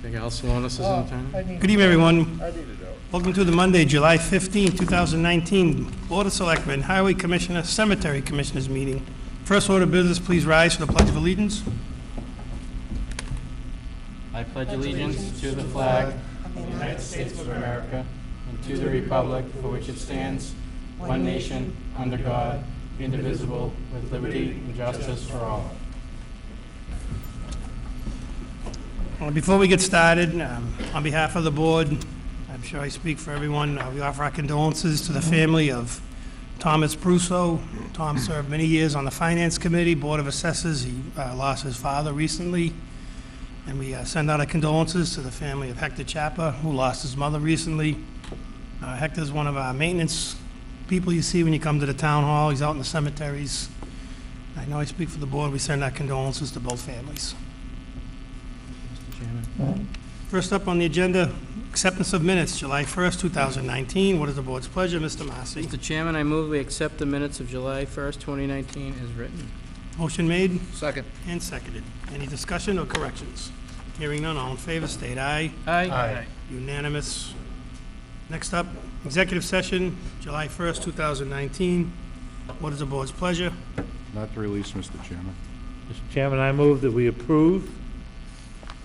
Think Al Salonis is in town? Good evening, everyone. I need to know. Welcome to the Monday, July 15, 2019 Board of Selectmen, Highway Commissioner, Cemetery Commissioners meeting. First order of business, please rise for the Pledge of Allegiance. I pledge allegiance to the flag of the United States of America and to the republic for which it stands, one nation, under God, indivisible, with liberty and justice for all. Before we get started, on behalf of the board, I'm sure I speak for everyone, we offer our condolences to the family of Thomas Prusso. Tom served many years on the Finance Committee, Board of Assessors. He lost his father recently. And we send out our condolences to the family of Hector Chapa, who lost his mother recently. Hector's one of our maintenance people you see when you come to the town hall. He's out in the cemeteries. I know I speak for the board. We send our condolences to both families. Mr. Chairman. First up on the agenda, acceptance of minutes, July 1st, 2019. What is the board's pleasure, Mr. Massey? Mr. Chairman, I move we accept the minutes of July 1st, 2019 as written. Motion made Second. and seconded. Any discussion or corrections? Hearing none, all in favor, state aye. Aye. Unanimous. Next up, executive session, July 1st, 2019. What is the board's pleasure? Not to release, Mr. Chairman. Mr. Chairman, I move that we approve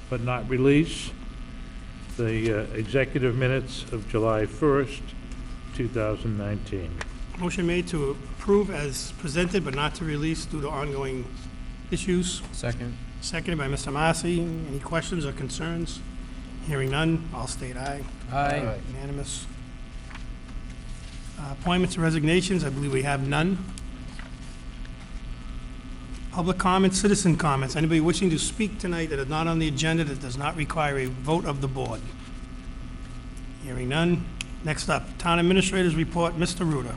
but not release the executive minutes of July 1st, 2019. Motion made to approve as presented but not to release due to ongoing issues. Second. Seconded by Mr. Massey. Any questions or concerns? Hearing none, all state aye. Aye. Unanimous. Appointments and resignations, I believe we have none. Public comments, citizen comments. Anybody wishing to speak tonight that is not on the agenda that does not require a vote of the board? Hearing none. Next up, Town Administrator's Report, Mr. Ruda.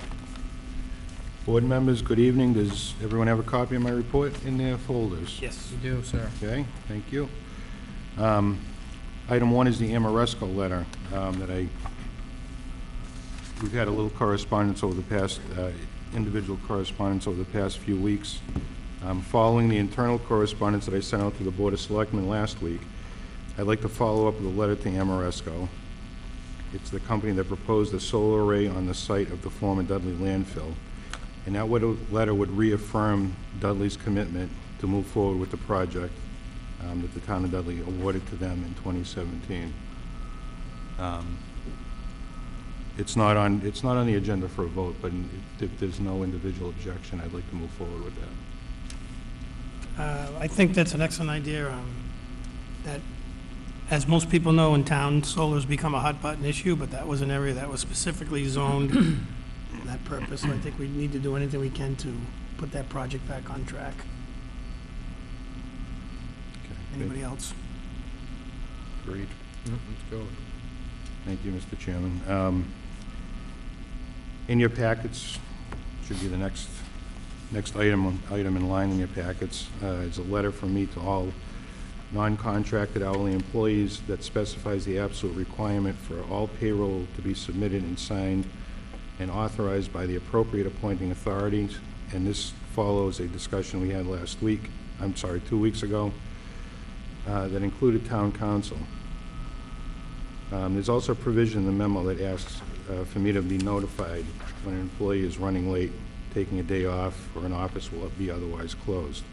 Board members, good evening. Does everyone have a copy of my report in their folders? Yes. You do, sir. Okay, thank you. Item 1 is the Amoresco letter we've had a little correspondence over the past, individual correspondence over the past few weeks. Following the internal correspondence that I sent out to the Board of Selectmen last week, I'd like to follow up with a letter to Amoresco. It's the company that proposed a solar array on the site of the former Dudley landfill. And that letter would reaffirm Dudley's commitment to move forward with the project that the town of Dudley awarded to them in 2017. It's not on the agenda for a vote, but if there's no individual objection, I'd like to move forward with that. I think that's an excellent idea. That, as most people know in town, solar's become a hot button issue, but that was an area that was specifically zoned for that purpose. So I think we need to do anything we can to put that project back on track. Okay. Anybody else? Agreed. Let's go. Thank you, Mr. Chairman. In your packets, should be the next item in line in your packets, is a letter from me to all non-contracted hourly employees that specifies the absolute requirement for all payroll to be submitted and signed and authorized by the appropriate appointing authorities. And this follows a discussion we had 2 weeks ago, that included town council. There's also a provision in the memo that asks for me to be notified when an employee is running late, taking a day off, or an office will be otherwise closed.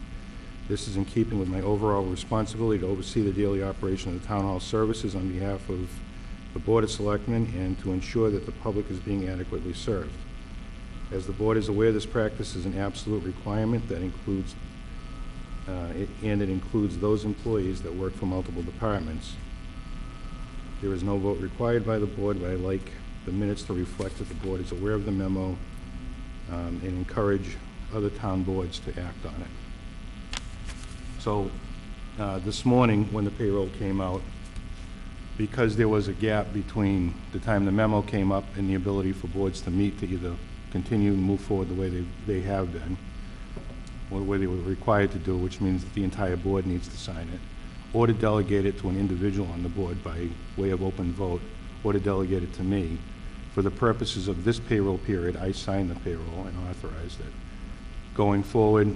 This is in keeping with my overall responsibility to oversee the daily operation of the town hall services on behalf of the Board of Selectmen and to ensure that the public is being adequately served. As the board is aware, this practice is an absolute requirement that includes it includes those employees that work for multiple departments. There is no vote required by the board, but I'd like the minutes to reflect that the board is aware of the memo and encourage other town boards to act on it. So this morning, when the payroll came out, because there was a gap between the time the memo came up and the ability for boards to meet to either continue and move forward the way they have been, or the way they were required to do, which means that the entire board needs to sign it, or to delegate it to an individual on the board by way of open vote, or to delegate it to me. For the purposes of this payroll period, I signed the payroll and authorized it. Going forward,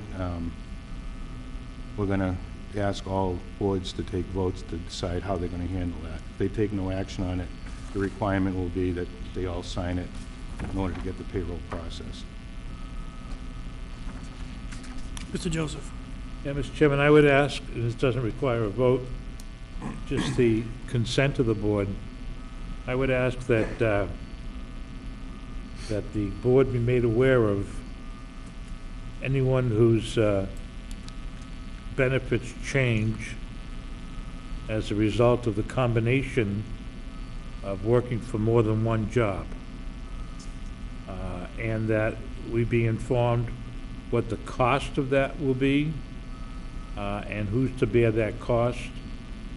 we're going to ask all boards to take votes to decide how they're going to handle that. If they take no action on it, the requirement will be that they all sign it in order to get the payroll processed. Mr. Joseph? Yeah, Mr. Chairman, I would ask, and this doesn't require a vote, just the consent of the board. I would ask that, that the board be made aware of anyone whose benefits change as a result of the combination of working for more than one job. And that we be informed what the cost of that will be, and who's to bear that cost,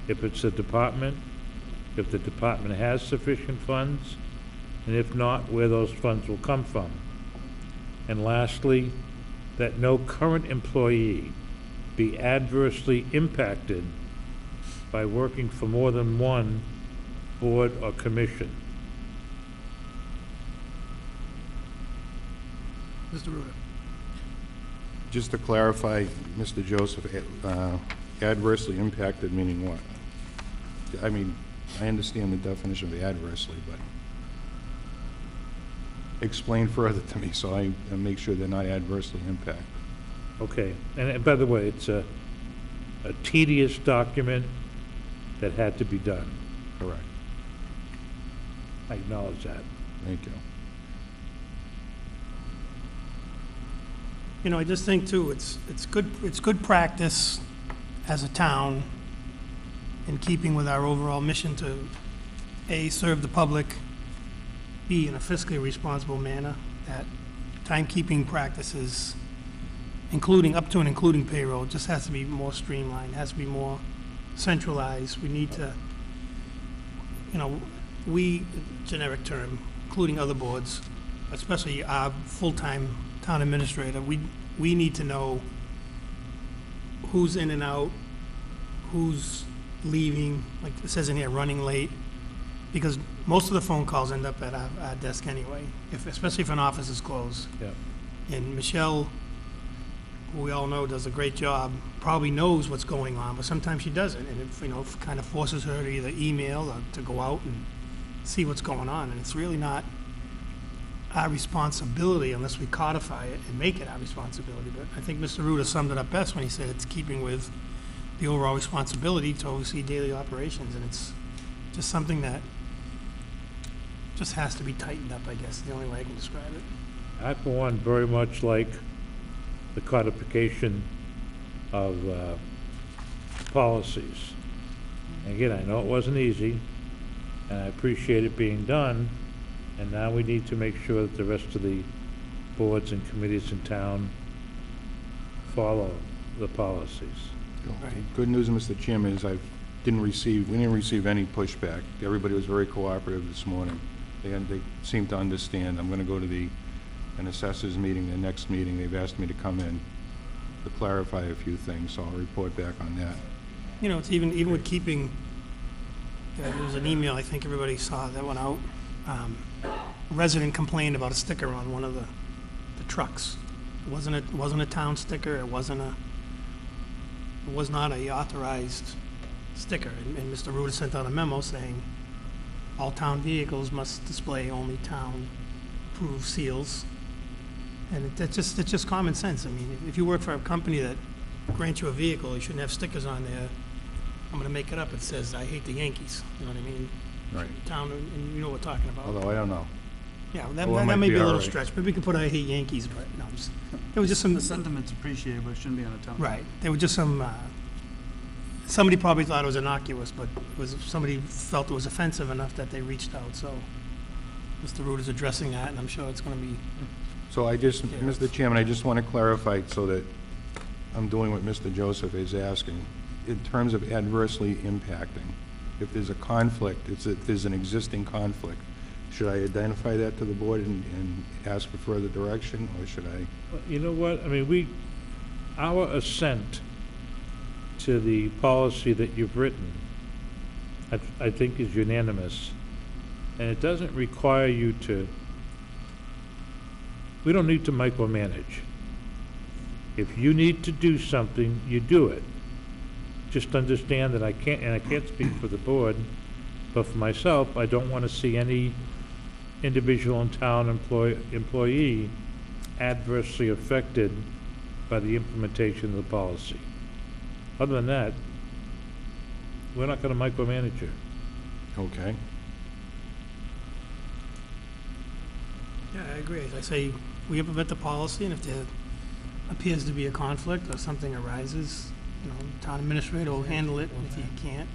if it's a department, if the department has sufficient funds, and if not, where those funds will come from. And lastly, that no current employee be adversely impacted by working for more than one board or commission. Mr. Ruda? Just to clarify, Mr. Joseph, adversely impacted meaning what? I mean, I understand the definition of adversely, but explain further to me so I make sure they're not adversely impacted. Okay, and by the way, it's a tedious document that had to be done. Correct. I acknowledge that. Thank you. You know, I just think too, it's good practice as a town in keeping with our overall mission to, A, serve the public, B, in a fiscally responsible manner, that timekeeping practices, including, up to and including payroll, just has to be more streamlined, has to be more centralized. We need to, you know, we, generic term, including other boards, especially our full-time town administrator, we need to know who's in and out, who's leaving, like it says in here, running late, because most of the phone calls end up at our desk anyway, especially if an office is closed. Yeah. And Michelle, who we all know does a great job, probably knows what's going on, but sometimes she doesn't, and it, you know, kind of forces her to either email or to go out and see what's going on, and it's really not our responsibility unless we codify it and make it our responsibility. But I think Mr. Ruda summed it up best when he said it's keeping with the overall responsibility to oversee daily operations, and it's just something that just has to be tightened up, I guess, is the only way I can describe it. I, for one, very much like the codification of policies. And again, I know it wasn't easy, and I appreciate it being done, and now we need to make sure that the rest of the boards and committees in town follow the policies. Right. Good news, Mr. Chairman, is we didn't receive any pushback. Everybody was very cooperative this morning. They seem to understand. I'm going to go to an assessors meeting, the next meeting. They've asked me to come in to clarify a few things, so I'll report back on that. You know, it's even with keeping, there was an email, I think everybody saw that went out. A resident complained about a sticker on one of the trucks. It wasn't a town sticker. It was not a authorized sticker. And Mr. Ruda sent out a memo saying all town vehicles must display only town-approved seals. And it's just common sense. I mean, if you work for a company that grants you a vehicle, you shouldn't have stickers on there. I'm going to make it up. It says, "I hate the Yankees." You know what I mean? Right. Town, and you know what we're talking about. Although I don't know. Yeah, that Well, it might may be be a all little right. stretch, but we could put "I hate Yankees," but no, it was just some, The sentiment's appreciated, but it shouldn't be on a town. right, there were just some, somebody probably thought it was innocuous, but somebody felt it was offensive enough that they reached out, so Mr. Root is addressing that, and I'm sure it's gonna be, So Mr. Chairman, I just want to clarify so that I'm doing what Mr. Joseph is asking. In terms of adversely impacting, if there's a conflict, if there's an existing conflict, should I identify that to the board and ask for further direction, or should I? Well, you know what, I mean, our assent to the policy that you've written, I think is unanimous, and it doesn't require you to, we don't need to micromanage. If you need to do something, you do it. just understand that I can't speak for the board, but for myself, I don't want to see any individual in town employee adversely affected by the implementation of the policy. Other than that, we're not going to micromanage it. Okay. Yeah, I agree. As I say, we implement the policy, and if there appears to be a conflict or something arises, you know, town administrator will handle it, and if he can't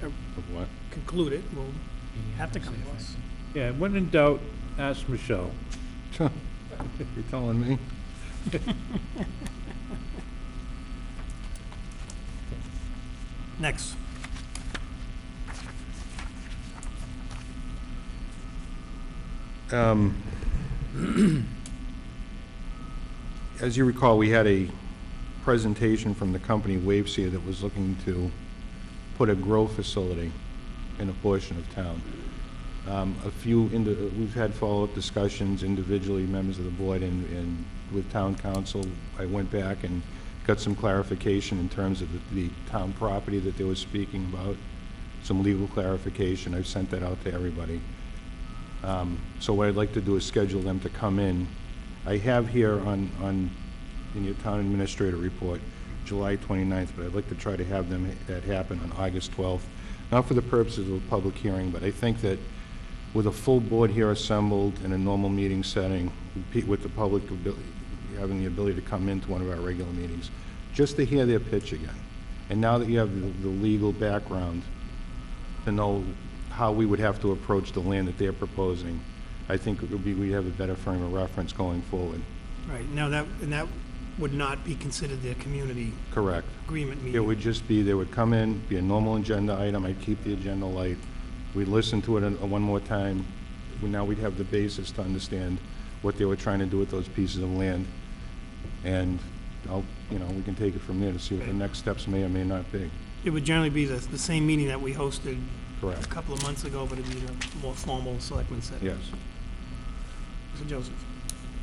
Of what? conclude it, we'll have to come to us. Yeah, when in doubt, ask Michelle. You're telling me? Next. As you recall, we had a presentation from the company Waveseer that was looking to put a grow facility in a portion of town. We've had follow-up discussions individually, members of the board, and with town council. I went back and got some clarification in terms of the town property that they were speaking about, some legal clarification. I've sent that out to everybody. So what I'd like to do is schedule them to come in. I have here in your town administrator report, July 29th, but I'd like to try to have that happen on August 12th. Not for the purposes of a public hearing, but I think that with a full board here assembled in a normal meeting setting, with the public having the ability to come into one of our regular meetings, just to hear their pitch again. And now that you have the legal background to know how we would have to approach the land that they're proposing, I think we'd have a better frame of reference going forward. Right, now that would not be considered their community Correct. agreement It meeting. would just be, they would come in, be a normal agenda item, I'd keep the agenda light, we'd listen to it one more time. Now we'd have the basis to understand what they were trying to do with those pieces of land. And we can take it from there to see what the next steps may or may not be. It would generally be the same meeting that we hosted a Correct. couple of months ago, but it'd be a more formal selectman setting. Yes. Mr. Joseph?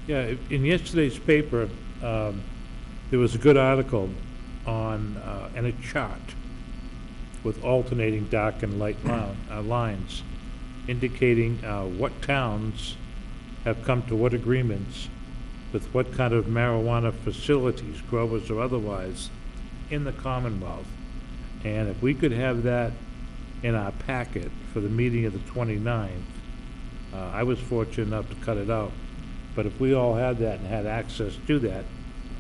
Yeah, in yesterday's paper, there was a good article on, and a chart with alternating dark and light lines, indicating what towns have come to what agreements with what kind of marijuana facilities, growers or otherwise, in the Commonwealth. And if we could have that in our packet for the meeting of the 29th, I was fortunate enough to cut it out. But if we all had that and had access to that,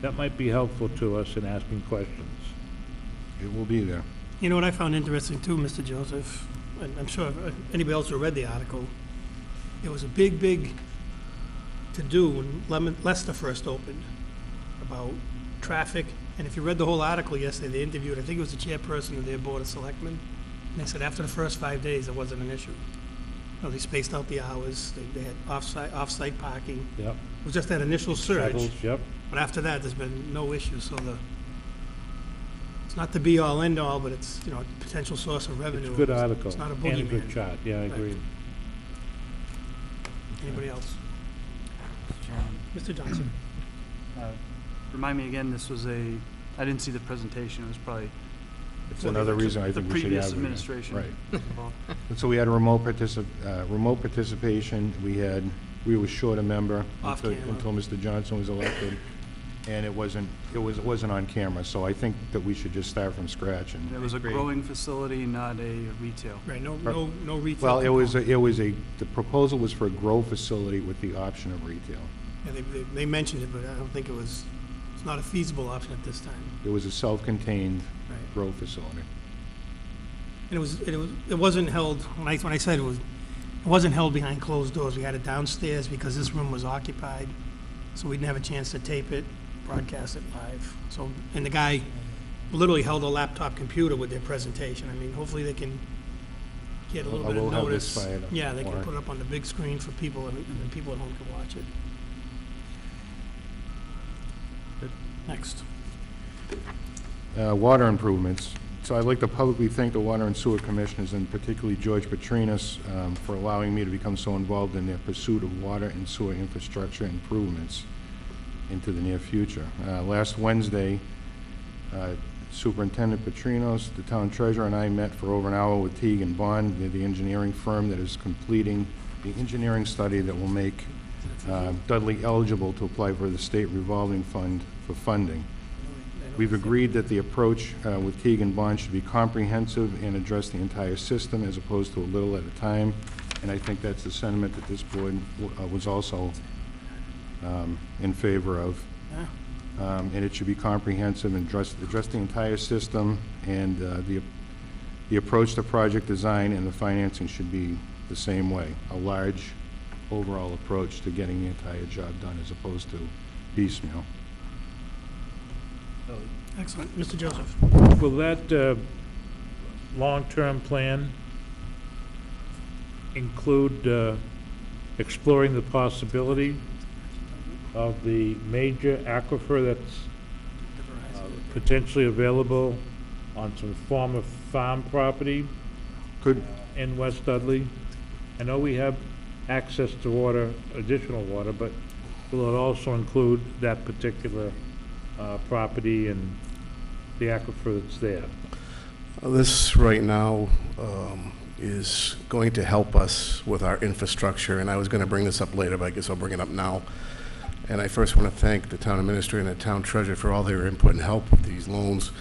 that might be helpful to us in asking questions. It will be there. You know what I found interesting too, Mr. Joseph, and I'm sure anybody else who read the article, it was a big to-do when Leicester first opened about traffic. And if you read the whole article yesterday, they interviewed, I think it was the chairperson of their board of selectmen, and they said after the first 5 days, it wasn't an issue. They spaced out the hours, they had off-site parking. Yep. It was just that initial surge. Shuttles, yep. But after that, there's been no issue, so it's not the be-all, end-all, but it's, a potential source of revenue. It's a good article. It's not a And a good boogeyman. chart, yeah, I Right. agree. Anybody else? Mr. Chairman, Mr. Johnson? remind me again, I didn't see the presentation, it was probably It's another reason I the think we should previous have it. administration. Right. involved. And so we had a remote participation. We were short a member Off until camera. Mr. Johnson was elected, and it wasn't on camera. So I think that we should just start from scratch. And It was a growing facility, not a retail. Right, no retail. well, component. the proposal was for a grow facility with the option of retail. Yeah, they mentioned it, but I don't think it's not a feasible option at this time. It was a self-contained Right. grow facility. And it wasn't held, when I said it wasn't held behind closed doors. We had it downstairs because this room was occupied, so we didn't have a chance to tape it, broadcast it live. So, and the guy literally held a laptop computer with their presentation. I mean, hopefully they can get a little I bit of will have notice. this fired up Yeah, they can tomorrow. put it up on the big screen for people, and then people at home can watch it. Next. Water improvements. So I'd like to publicly thank the Water and Sewer Commissioners, and particularly George Petrinas, for allowing me to become so involved in their pursuit of water and sewer infrastructure improvements into the near future. Last Wednesday, Superintendent Petrinos, the town treasurer, and I met for over an hour with Teague and Bond, they're the engineering firm that is completing the engineering study that will make Dudley eligible to apply for the state revolving fund for funding. We've agreed that the approach with Teague and Bond should be comprehensive and address the entire system as opposed to a little at a time, and I think that's the sentiment that this board was also in favor of. And it should be comprehensive and address the entire system, and the approach to project design and the financing should be the same way, a large overall approach to getting the entire job done as opposed to piecemeal. Excellent. Mr. Joseph? Will that long-term plan include exploring the possibility of the major aquifer that's potentially available on some form of farm property in West Dudley? I know we have access to water, additional water, but will it also include that particular property and the aquifer that's there? This right now is going to help us with our infrastructure, and I was going to bring this up later, but I guess I'll bring it up now. And I first want to thank the town administrator and the town treasurer for all their input and help with these loans.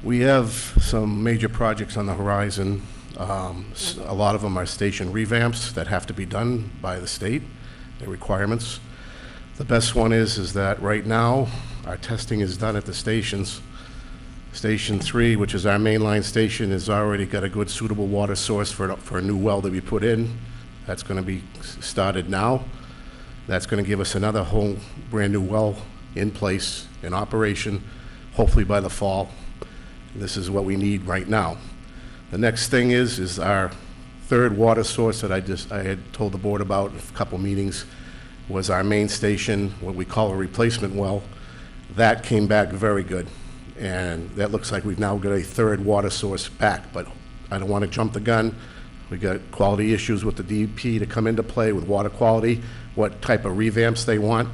We have some major projects on the horizon. A lot of them are station revamps that have to be done by the state, their requirements. The best one is that right now our testing is done at the stations. Station 3, which is our mainline station, has already got a good suitable water source for a new well to be put in. That's going to be started now. That's going to give us another whole brand new well in place, in operation, hopefully by the fall. This is what we need right now. The next thing is our third water source that I had told the board about in a couple meetings was our main station, what we call a replacement well. That came back very good, and that looks like we've now got a third water source back, but I don't want to jump the gun. We got quality issues with the DEP to come into play with water quality, what type of revamps they want.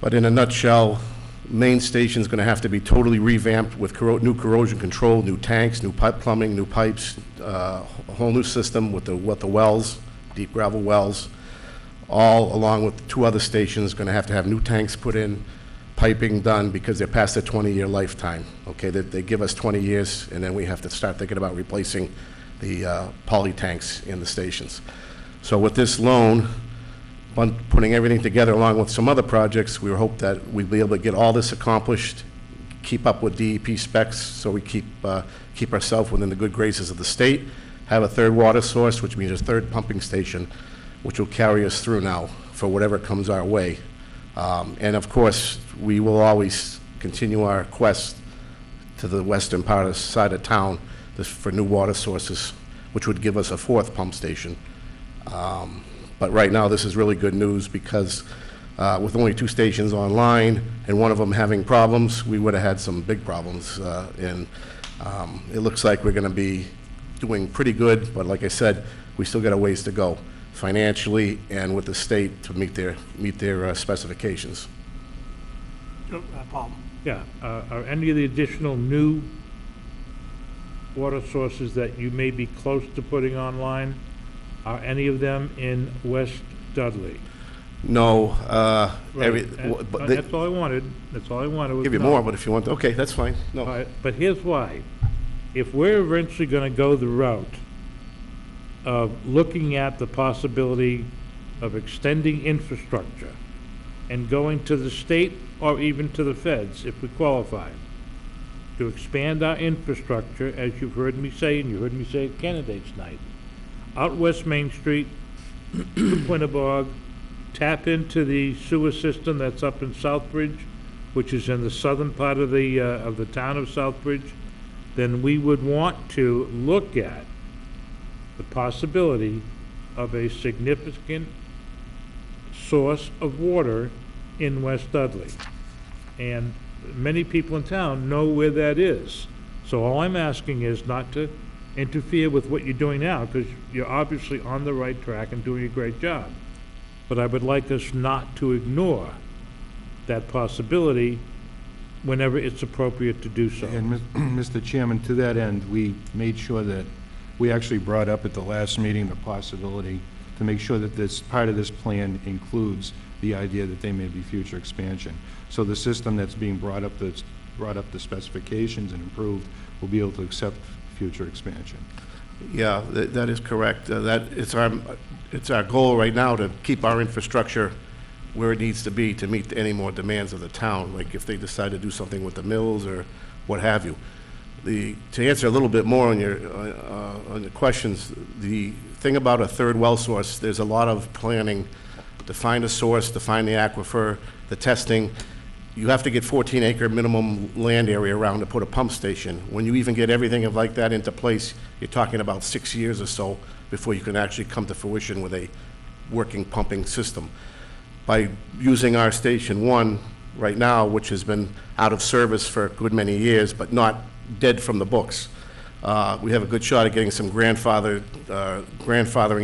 But in a nutshell, main station's going to have to be totally revamped with new corrosion control, new tanks, new pipe plumbing, new pipes, a whole new system with the wells, deep gravel wells, all along with 2 other stations going to have new tanks put in, piping done because they're past their 20-year lifetime. Okay, they give us 20 years, and then we have to start thinking about replacing the poly tanks in the stations. So with this loan, putting everything together along with some other projects, we hope that we'll be able to get all this accomplished, keep up with DEP specs, so we keep ourselves within the good graces of the state, have a third water source, which means a third pumping station, which will carry us through now for whatever comes our way. And of course, we will always continue our quest to the western part of the side of town for new water sources, which would give us a 4th pump station. But right now, this is really good news because with only 2 stations online and one of them having problems, we would have had some big problems. And it looks like we're going to be doing pretty good, but like I said, we still got a ways to go financially and with the state to meet their specifications. Paul? Yeah, are any of the additional new water sources that you may be close to putting online, are any of them in West Dudley? No, Right. That's all I wanted. That's all I wanted. was give you no. more, but if you want, okay, that's fine. No. All right, but here's why. If we're eventually going to go the route of looking at the possibility of extending infrastructure and going to the state or even to the feds, if we qualify, to expand our infrastructure, as you've heard me say, and you heard me say at candidates night, out West Main Street, to Quinnebog, tap into the sewer system that's up in Southbridge, which is in the southern part of the town of Southbridge, then we would want to look at the possibility of a significant source of water in West Dudley. And many people in town know where that is. So all I'm asking is not to interfere with what you're doing now, because you're obviously on the right track and doing a great job. But I would like us not to ignore that possibility whenever it's appropriate to do so. And, Mr. Chairman, to that end, we made sure that, we actually brought up at the last meeting the possibility to make sure that this, part of this plan includes the idea that there may be future expansion. So the system that's being brought up the specifications and improved will be able to accept future expansion. Yeah, that is correct. It's our goal right now to keep our infrastructure where it needs to be to meet any more demands of the town, like if they decide to do something with the mills or what have you. To answer a little bit more on your questions, the thing about a third well source, there's a lot of planning to find a source, to find the aquifer, the testing. You have to get 14-acre minimum land area around to put a pump station. When you even get everything like that into place, you're talking about 6 years or so before you can actually come to fruition with a working pumping system. By using our Station 1 right now, which has been out of service for a good many years, but not dead from the books, we have a good shot at getting some grandfathering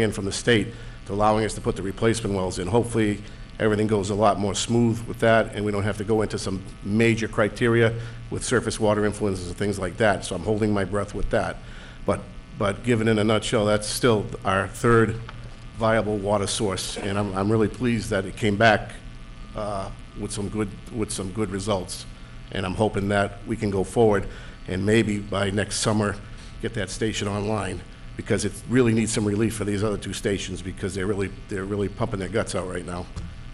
in from the state to allowing us to put the replacement wells in. Hopefully, everything goes a lot more smooth with that, and we don't have to go into some major criteria with surface water influences and things like that. So I'm holding my breath with that. But given in a nutshell, that's still our third viable water source, and I'm really pleased that it came back with some good results. And I'm hoping that we can go forward and maybe by next summer get that station online, because it really needs some relief for these other two stations, because they're really pumping their guts out right now.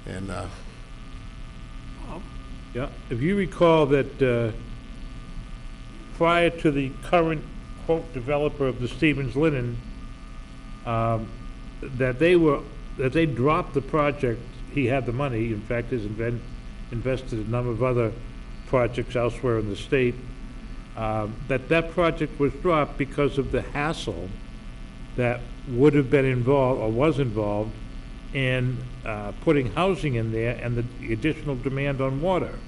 And Yeah, if you recall that prior to the current quote developer of the Stevens Linen, that they dropped the project. He had the money. In fact, has invested in a number of other projects elsewhere in the state. That project was dropped because of the hassle that would have been involved or was involved in putting housing in there and the additional demand on water.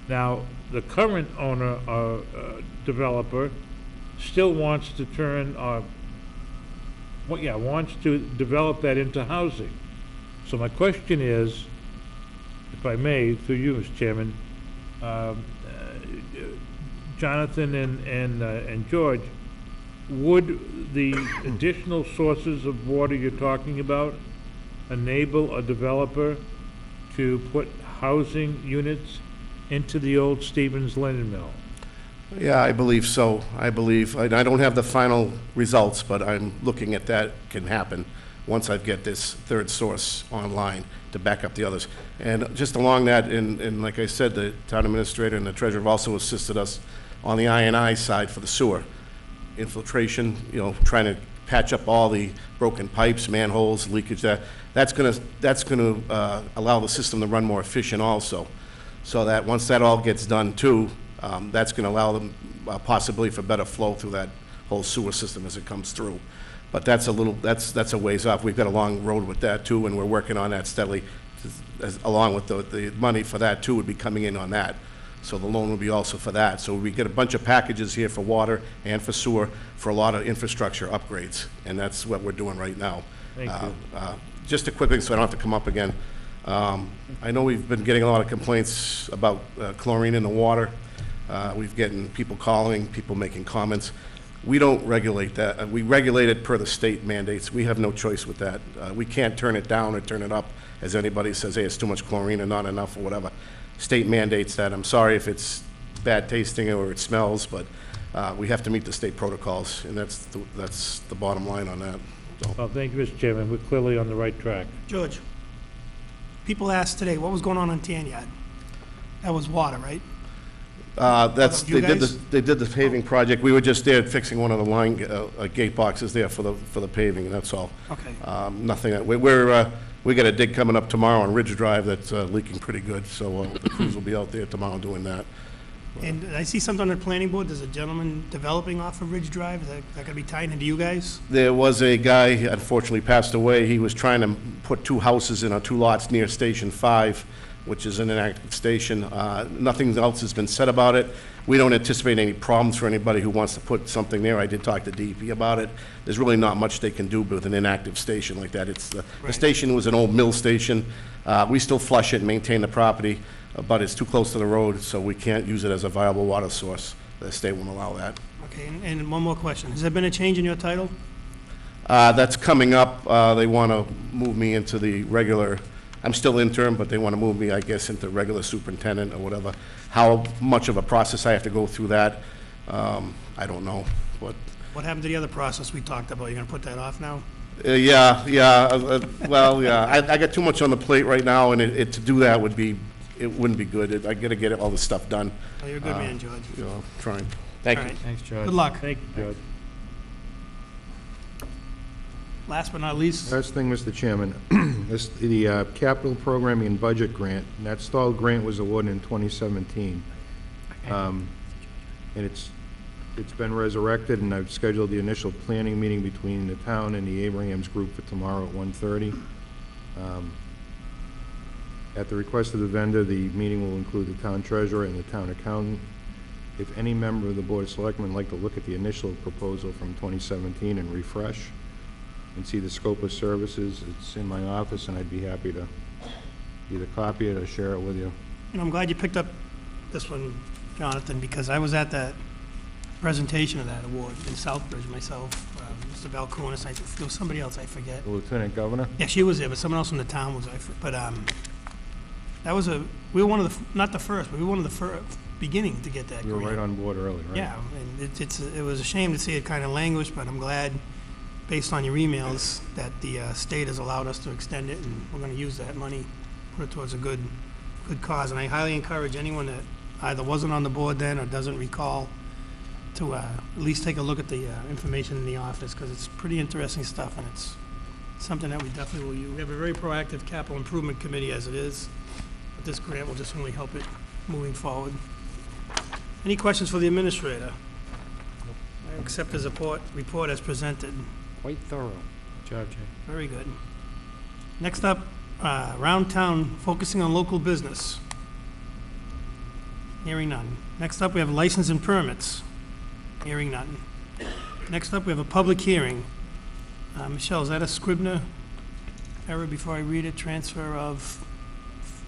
Now, the current owner or developer still wants to wants to develop that into housing. So my question is, if I may, through you, Mr. Chairman, Jonathan and George, would the additional sources of water you're talking about enable a developer to put housing units into the old Stevens Linen Mill? yeah, I believe so. I don't have the final results, but I'm looking at that can happen once I get this third source online to back up the others. And just along that, and like I said, the town administrator and the treasurer have also assisted us on the I&I side for the sewer infiltration, trying to patch up all the broken pipes, manholes, leakage. That's going to allow the system to run more efficient also, so that once that all gets done too, that's going to allow them possibly for better flow through that whole sewer system as it comes through. But that's a ways off. We've got a long road with that too, and we're working on that steadily, along with the money for that too would be coming in on that. So the loan will be also for that. So we get a bunch of packages here for water and for sewer for a lot of infrastructure upgrades, and that's what we're doing right now. Thank you. Just a quick thing so I don't have to come up again. I know we've been getting a lot of complaints about chlorine in the water. We've getting people calling, people making comments. We don't regulate that. We regulate it per the state mandates. We have no choice with that. We can't turn it down or turn it up as anybody says, hey, it's too much chlorine or not enough or whatever. State mandates that. I'm sorry if it's bad tasting or it smells, but we have to meet the state protocols, and that's the bottom line on that. So. Well, thank you, Mr. Chairman. We're clearly on the right track. George, people asked today, what was going on Tanyard? That was water, right? They did the paving project. We were just there fixing one of the line gate boxes there for the paving, and that's all. Okay. Nothing. We got a dig coming up tomorrow on Ridge Drive that's leaking pretty good, so the crews will be out there tomorrow doing that. And I see something on the planning board. There's a gentleman developing off of Ridge Drive. Is that going to be tied into you guys? There was a guy, unfortunately passed away. He was trying to put two houses in two lots near Station 5. which is an inactive station. Nothing else has been said about it. We don't anticipate any problems for anybody who wants to put something there. I did talk to DEP about it. There's really not much they can do with an inactive station like that. The station was an old mill station. We still flush it and maintain the property, but it's too close to the road, so we can't use it as a viable water source. The state won't allow that. Okay, and one more question. Has there been a change in your title? That's coming up. They want to move me into the regular, I'm still interim, but they want to move me, I guess, into regular superintendent or whatever. How much of a process I have to go through that, I don't know. But What happened to the other process we talked about? You're going to put that off now? yeah. I got too much on the plate right now, and to do that it wouldn't be good. I got to get all this stuff done. Oh, you're a good man, George. Trying. Thank All you. right. Thanks, George. Good luck. Thank you, George. Last but not least, Last thing, Mr. Chairman, the capital programming and budget grant, and that stalled grant was awarded in 2017. And it's been resurrected, and I've scheduled the initial planning meeting between the town and the Abrahams Group for tomorrow at 1:30. At the request of the vendor, the meeting will include the town treasurer and the town accountant. If any member of the Board of Selectmen would like to look at the initial proposal from 2017 and refresh and see the scope of services, it's in my office, and I'd be happy to either copy it or share it with you. and I'm glad you picked up this one, Jonathan, because I was at that presentation of that award in Southbridge myself. Mr. Valconis, there was somebody else, I forget. The Lieutenant Governor? Yeah, she was there, but someone else from the town was, but that was we were one of the, not the first, but we were one of the beginning to get that You were grant. right on board early, right? Yeah, and it was a shame to see it kind of languish, but I'm glad, based on your emails, that the state has allowed us to extend it, and we're going to use that money, put it towards a good cause. And I highly encourage anyone that either wasn't on the board then or doesn't recall to at least take a look at the information in the office, because it's pretty interesting stuff, and it's something that we definitely will use. We have a very proactive capital improvement committee as it is, but this grant will just only help it moving forward. Any questions for the administrator? I accept his report as presented. Quite thorough. George. Very good. Next up, round town, focusing on local business. Hearing none. Next up, we have license and permits. Hearing none. Next up, we have a public hearing. Michelle, is that a Scribner error before I read it? Transfer of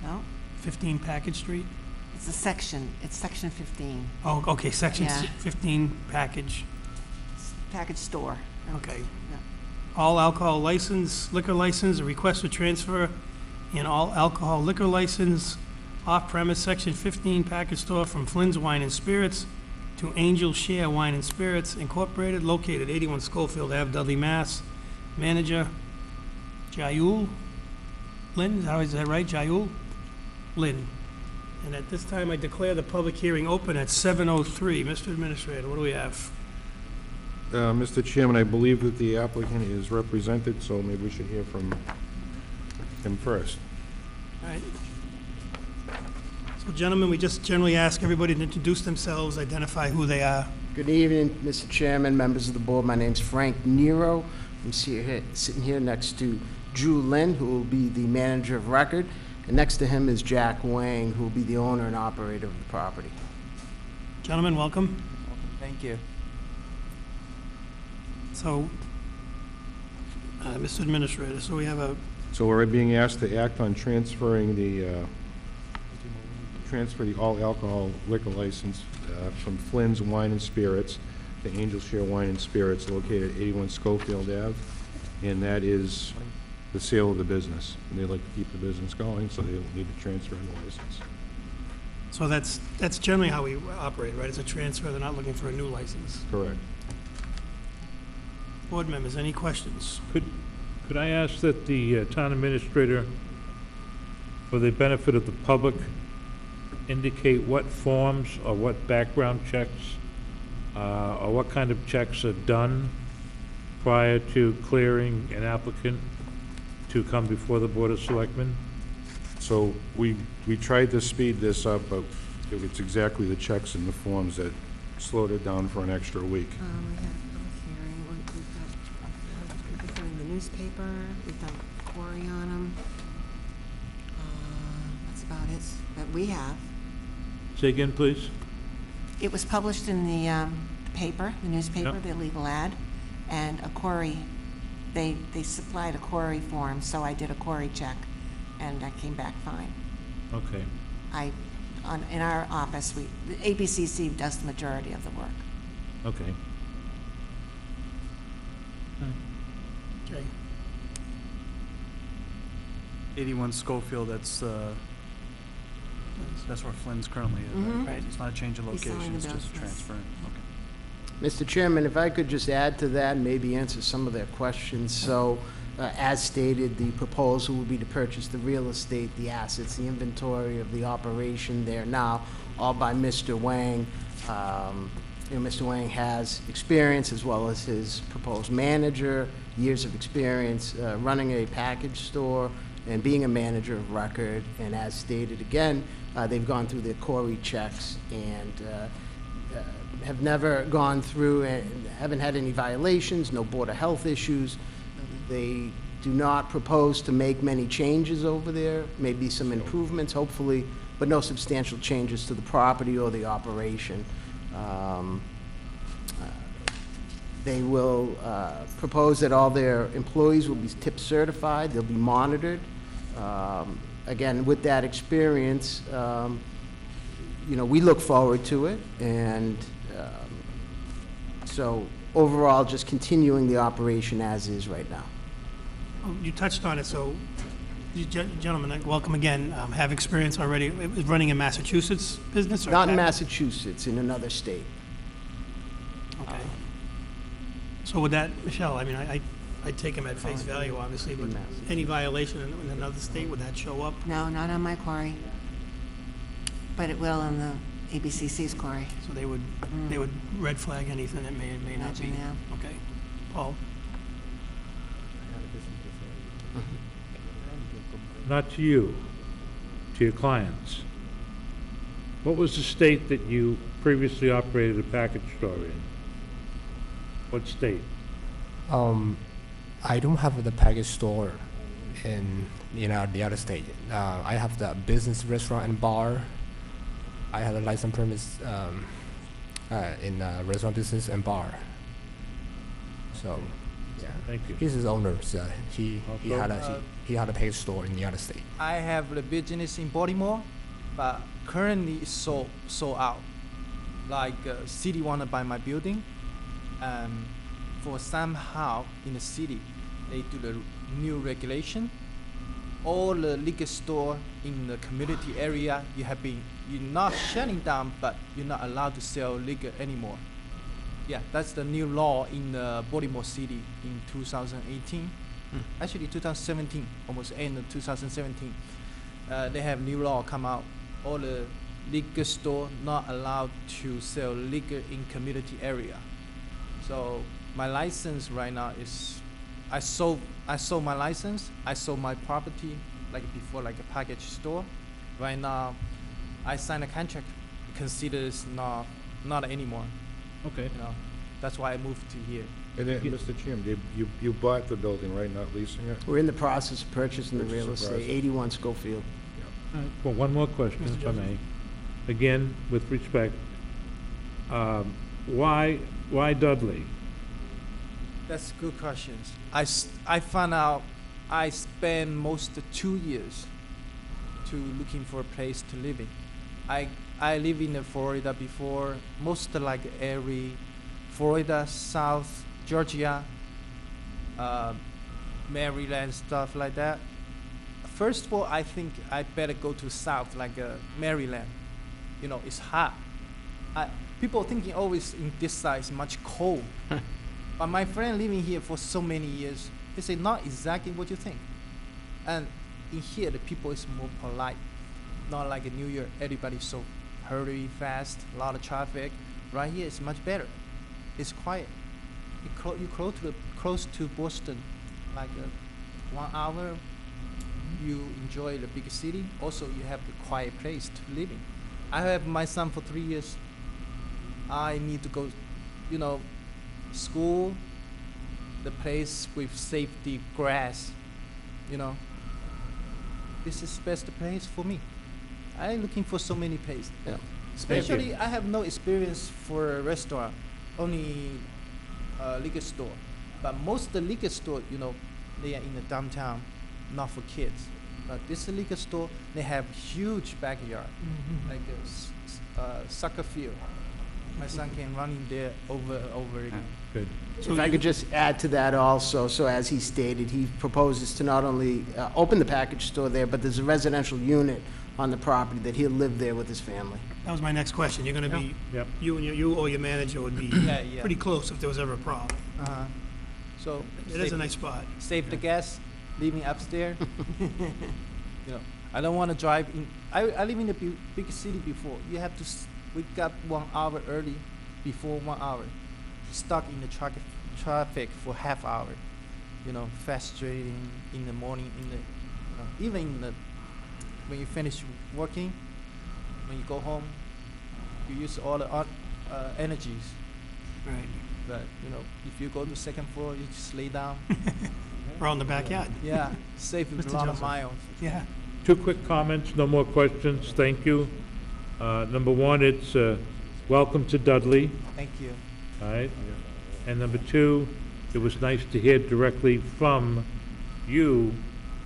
No, 15 Package Street? it's a section, it's section 15, Oh, okay, section Yeah. 15 Package. package store. Okay. Yeah. All alcohol license, liquor license, a request for transfer in all alcohol liquor license, off-premise, section 15 package store from Flynn's Wine and Spirits to Angel Share Wine and Spirits Incorporated, located 81 Schofield Ave, Dudley, Mass. Manager, Jayul Lynn, is that right, Jayul Lynn? And at this time, I declare the public hearing open at 7:03. Mr. Administrator, what do we have? Mr. Chairman, I believe that the applicant is represented, so maybe we should hear from him first. All right. So gentlemen, we just generally ask everybody to introduce themselves, identify who they are. Good evening, Mr. Chairman, members of the board. My name's Frank Nero. I'm sitting here next to Drew Lynn, who will be the manager of record, and next to him is Jack Wang, who will be the owner and operator of the property. Gentlemen, welcome. Thank you. So, Mr. Administrator, so we have a, So we're being asked to act on transferring transfer the all alcohol liquor license from Flynn's Wine and Spirits to Angel Share Wine and Spirits located at 81 Schofield Ave, and that is the sale of the business. And they'd like to keep the business going, so they don't need to transfer the license. so that's generally how we operate, right? It's a transfer, they're not looking for a new license. Correct. Board members, any questions? Could I ask that the town administrator, for the benefit of the public, indicate what forms or what background checks or what kind of checks are done prior to clearing an applicant to come before the Board of Selectmen? So we tried to speed this up, but it's exactly the checks and the forms that slowed it down for an extra week. We have public hearing, we've put in the newspaper, we've done a query on them. Let's about it, but we have. Say again, please? It was published in the paper, the newspaper, Yep. the legal ad, and a query, they supplied a query form, so I did a query check, and that came back fine. Okay. In our office, the ABCC does the majority of the work. Okay. Okay. 81 Schofield, that's where Flynn's currently is, right? Mhm. Right. It's not a change of He's selling location, the it's just a business. transfer. Okay. Mr. Chairman, if I could just add to that and maybe answer some of their questions. So, as stated, the proposal would be to purchase the real estate, the assets, the inventory of the operation there now, all by Mr. Wang. Mr. Wang has experience, as well as his proposed manager, years of experience running a package store and being a manager of record. And as stated again, they've gone through their Corey checks and have never gone through and haven't had any violations, no Board of Health issues. They do not propose to make many changes over there, maybe some improvements, hopefully, but no substantial changes to the property or the operation. They will propose that all their employees will be tip certified, they'll be monitored. Again, with that experience, we look forward to it, and so overall, just continuing the operation as is right now. Oh, you touched on it, so you gentlemen, welcome again, have experience already with running a Massachusetts business? Or Not in Massachusetts, in another state. Okay. So with that, Michelle, I mean, I take him at face value, obviously, but any violation in another state, would that show up? No, not on my quarry, but it will on the ABCC's quarry. So they would red flag anything that may or may not be? Imagine, yeah. Okay. Paul? Not to you, to your clients. What was the state that you previously operated a package store in? What state? I don't have the package store in the other state. I have the business restaurant and bar. I have a license permits in restaurant business and bar. So, yeah. Thank you. He's his owner. So he had a package store in the other state. I have the business in Baltimore, but currently it's sold out. Like city want to buy my building, for somehow in the city they do the new regulation. All the liquor store in the community area, you're not shutting down, but you're not allowed to sell liquor anymore. Yeah, that's the new law in the Baltimore City in 2018. Actually 2017, almost end of 2017. They have new law come out. All the liquor store not allowed to sell liquor in community area. So my license right now is, I sold my license. I sold my property like before, like a package store. Right now, I signed a contract. Considers not anymore. Okay. That's why I moved to here. And then, Mr. Chairman, you bought the building, right, not leasing it? We're in the process of purchasing the real Purchasing estate, process. 81 Schofield. Well, one more question, Mr. if I Joseph. may. Again, with respect, why Dudley? That's good questions. I found out I spent most of 2 years to looking for a place to live in. I live in Florida before, most like every Florida, South, Georgia, Maryland, stuff like that. First of all, I think I better go to South, like Maryland. It's hot. People thinking always in this side is much cold. But my friend living here for so many years, they say not exactly what you think. And in here, the people is more polite. Not like in New York, everybody's so hurry, fast, a lot of traffic. Right here, it's much better. It's quiet. You close to Boston, like 1 hour. You enjoy the big city. Also, you have the quiet place to live in. I have my son for 3 years. I need to go, school, the place with safety, grass. This is best place for me. I'm looking for so many places. Yeah. Especially, I have no experience for a restaurant, only liquor store. But most of the liquor store, you know, they are in the downtown, not for kids. But this liquor store, they have huge backyard, like a soccer field. My son can run in there over again. Good. If I could just add to that also, so as he stated, he proposes to not only open the package store there, but there's a residential unit on the property that he'll live there with his family. That was my next question. You're gonna be, Yep. you or your manager would be Yeah, yeah. pretty close if there was ever a problem. Uh-huh. So It is a nice spot. save the gas, leave me upstairs. You know, I don't want to drive in. I live in a big city before. You have to wake up 1 hour early, before 1 hour, stuck in the traffic for half hour. You know, frustrating in the morning. Even in the when you finish working, when you go home, you use all the energies. Right. But you know, if you go to second floor, you just lay down. We're on the backyard. Yeah, save a Mr. lot of Joseph. miles. Yeah. 2 quick comments, no more questions, thank you. Number 1, it's welcome to Dudley, Thank you. all right? And number 2, it was nice to hear directly from you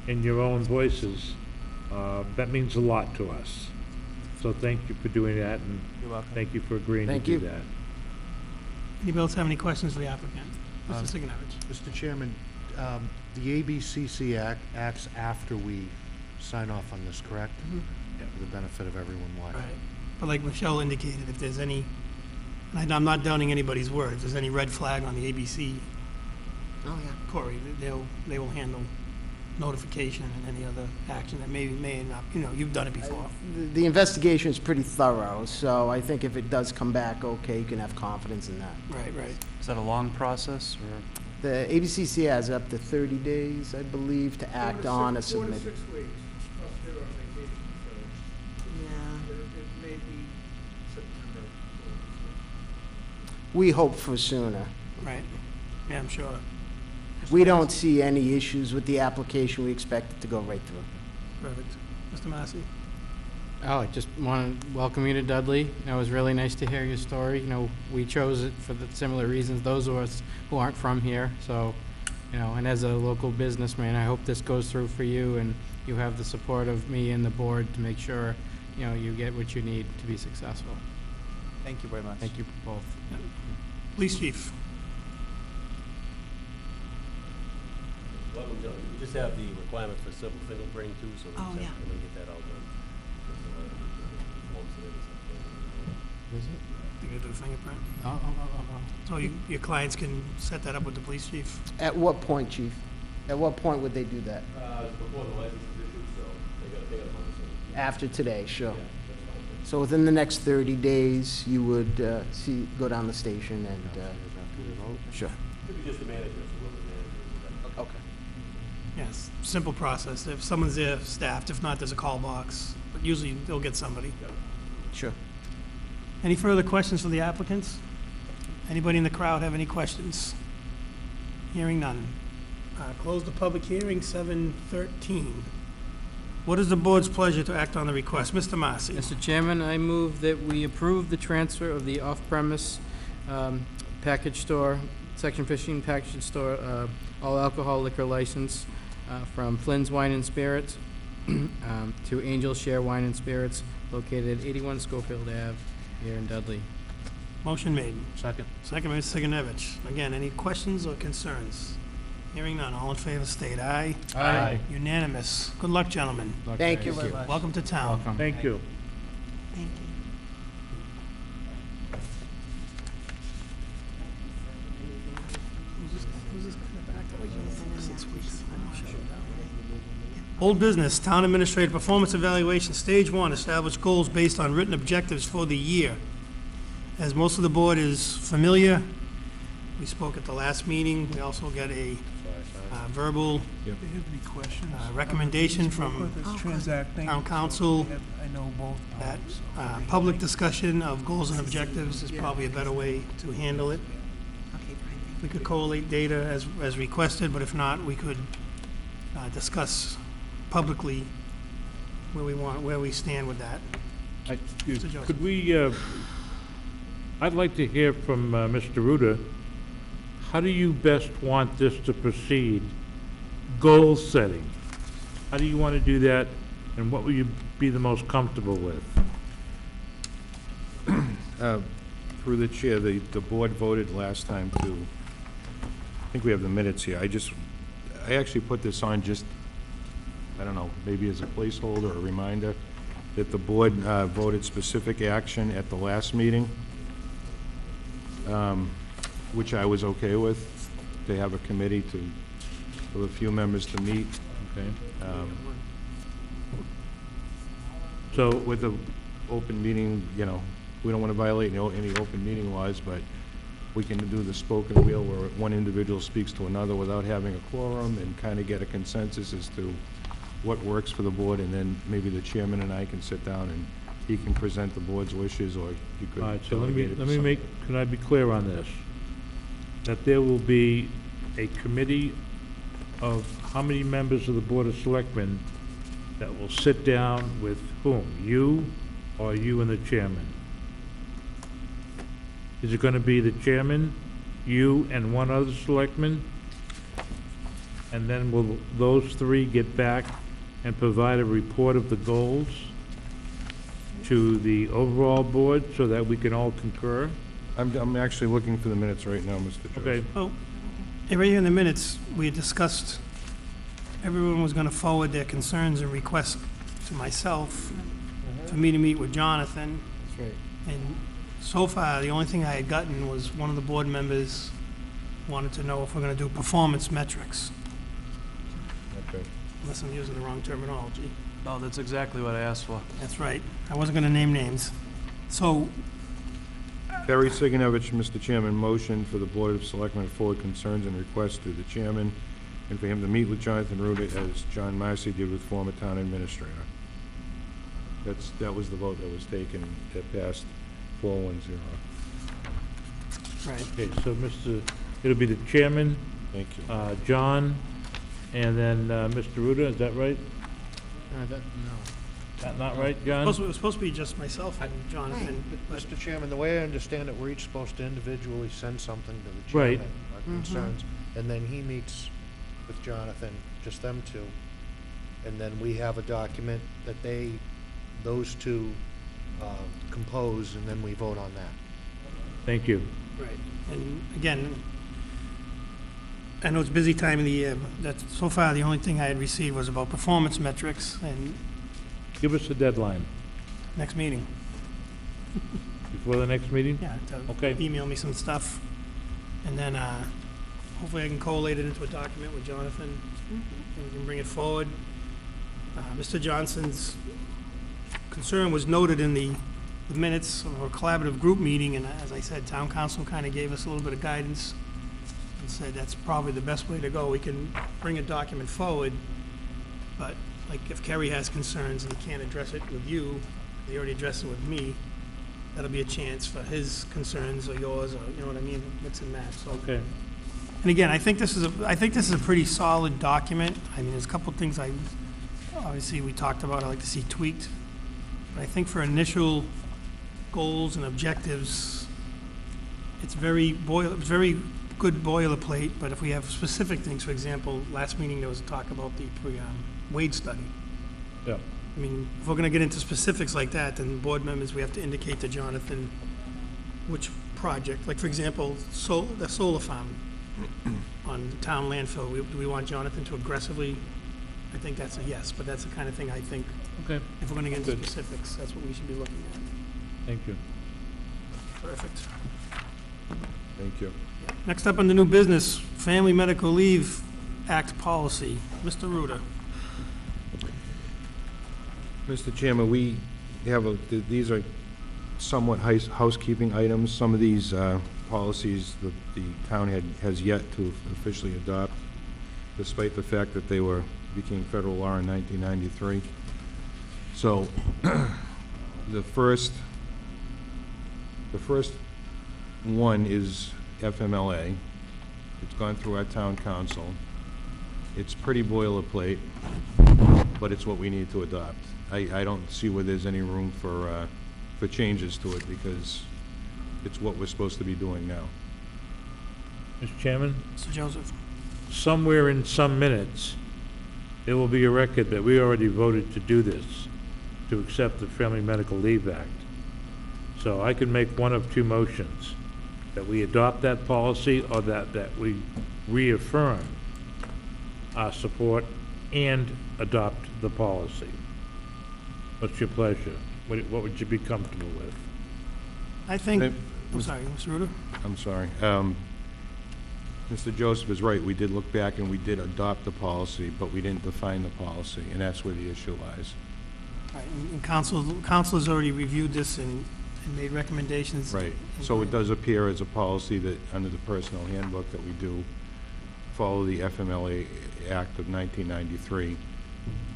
in your own voices. That means a lot to us. So thank you for doing that, and You're welcome. thank you for agreeing to Thank do you. that. Anybody else have any questions for the applicant? Mr. Sigenovich? Mr. Chairman, the ABCC acts after we sign off on this, correct? Yeah, for the benefit of everyone watching. Right. But like Michelle indicated, if there's any, and I'm not doubting anybody's words, if there's any red flag on the ABC, Oh, yeah. Corey, they will handle notification and any other action that may not, you know, you've done it before. The investigation is pretty thorough, so I think if it does come back okay, you can have confidence in that. Right, right. Is that a long process, or? The ABCC has up to 30 days, I believe, to act on a submitted. weeks, plus they're on vacation, Yeah. it may be September. We hope for sooner. Right, yeah, I'm sure. We don't see any issues with the application. We expect it to go right through. Perfect. Mr. Massey? Oh, I just want to welcome you to Dudley. You know, it was really nice to hear your story. You know, we chose it for the similar reasons, those of us who aren't from here. So, you know, and as a local businessman, I hope this goes through for you and you have the support of me and the board to make sure, you know, you get what you need to be successful. Thank you very much. Thank you both. Police chief? Welcome, gentlemen. We just have the requirement for simple fingerprinting too, so we Oh, just yeah. have to come and get that all done. Is it? You gonna do a fingerprint? Oh. So your clients can set that up with the police chief? At what point, chief? At what point would they do that? Before the license is issued, so they got money, so. After today, sure. Yeah, that's fine. So within the next 30 days, you would go down the station and, sure. Could be just the manager, so whoever the manager is. Okay. Yes, simple process. If someone's there, staffed. If not, there's a call box. But usually they'll get somebody. Sure. Any further questions for the applicants? Anybody in the crowd have any questions? Hearing none. Close the public hearing, 7:13. What is the board's pleasure to act on the request? Mr. Massey? Mr. Chairman, I move that we approve the transfer of the off-premise package store, Section 15 package store, all alcohol liquor license from Flynn's Wine and Spirits to Angel Share Wine and Spirits located at 81 Schofield Ave here in Dudley. Motion made. Second. Second by Mr. Sigenovich. Again, any questions or concerns? Hearing none. All in favor, state aye. Aye. Unanimous. Good luck, gentlemen. Thank you very much. Welcome to town. Welcome. Thank you. Thank you. Old business, town administrator performance evaluation, stage one, establish goals based on written objectives for the year. As most of the board is familiar, we spoke at the last meeting. We also got a verbal They have any questions? recommendation from town council I know both. that public discussion of goals and objectives is probably a better way to handle it. Okay, fine. We could collate data as requested, but if not, we could discuss publicly where we stand with that. Mr. Joseph. Could we, I'd like to hear from Mr. Ruda, how do you best want this to proceed? Goal setting. How do you want to do that, and what will you be the most comfortable with? Through the chair, the board voted last time to, I think we have the minutes here. I actually put this on just, I don't know, maybe as a placeholder or a reminder, that the board voted specific action at the last meeting, which I was okay with, to have a committee with a few members to meet. Okay. So with the open meeting, you know, we don't want to violate any open meeting laws, but we can do the spoken wheel where one individual speaks to another without having a quorum and kind of get a consensus as to what works for the board, and then maybe the chairman and I can sit down and he can present the board's wishes, or you could All right, so let delegate it to me somebody. can I be clear on this? That there will be a committee of how many members of the Board of Selectmen that will sit down with whom? You, or you and the chairman? Is it gonna be the chairman, you, and one other selectman? And then will those three get back and provide a report of the goals to the overall board so that we can all concur? I'm actually looking for the minutes right now, Mr. Joseph. Okay, Oh, and right here in the minutes, we had discussed, everyone was gonna forward their concerns and requests to myself for me to meet with Jonathan. That's right. And so far, the only thing I had gotten was one of the board members wanted to know if we're gonna do performance metrics, Okay. unless I'm using the wrong terminology. No, that's exactly what I asked for. That's right. I wasn't gonna name names. So, Terry Siganovich, Mr. Chairman, motion for the Board of Selectmen to forward concerns and requests to the chairman, and for him to meet with Jonathan Ruda as John Marcy did with former town administrator. That was the vote that was taken, that passed 410. right, okay, so it'll be the chairman, Thank you. John, and then Mr. Ruda, is that right? No. That not right, John? it was supposed to be just myself and Jonathan, but Mr. Chairman, the way I understand it, we're each supposed to individually send something to the Right. chairman, our concerns, and then he meets with Jonathan, just them two, and then we have a document that those two compose, and then we vote on that. Thank you. right. And again, I know it's a busy time of the year, but that's, so far, the only thing I had received was about performance metrics, and Give us a deadline next meeting. before the next meeting? Yeah, Okay. to email me some stuff, and then hopefully I can collate it into a document with Jonathan, and we can bring it forward. Mr. Johnson's concern was noted in the minutes of our collaborative group meeting, and as I said, town council kind of gave us a little bit of guidance and said that's probably the best way to go. We can bring a document forward, but like if Kerry has concerns and he can't address it with you, he already addressed it with me, that'll be a chance for his concerns or yours, or, you know what I mean, mix and match, so. Okay. And again, I think this is a pretty solid document. I mean, there's a couple of things obviously we talked about, I'd like to see tweaked. But I think for initial goals and objectives, it's very good boilerplate, but if we have specific things, for example, last meeting there was talk about the wage study. Yeah. I mean, if we're gonna get into specifics like that, then board members, we have to indicate to Jonathan which project, like, for example, the solar farm on the town landfill, do we want Jonathan to aggressively, I think that's a yes, but that's the kind of thing I think, Okay, if we're gonna get into Good. specifics, that's what we should be looking at. thank you. Perfect. Thank you. Next up on the new business, Family Medical Leave Act policy. Mr. Ruda. Mr. Chairman, we have these are somewhat housekeeping items. Some of these policies the town has yet to officially adopt, despite the fact that they became federal law in 1993. So the first one is FMLA. It's gone through our town council. It's pretty boilerplate. but it's what we need to adopt. I don't see where there's any room for changes to it, because it's what we're supposed to be doing now. Mr. Chairman, Mr. Joseph? somewhere in some minutes, there will be a record that we already voted to do this, to accept the Family Medical Leave Act. So I can make one of two motions, that we adopt that policy, or that we reaffirm our support and adopt the policy. What's your pleasure? What would you be comfortable with? I think, Hey, I'm sorry, Mr. Ruda? I'm sorry. Mr. Joseph is right. We did look back and we did adopt the policy, but we didn't define the policy, and that's where the issue lies. Right, and council has already reviewed this and made recommendations. Right. So it does appear as a policy that, under the personnel handbook, that we do follow the FMLA Act of 1993,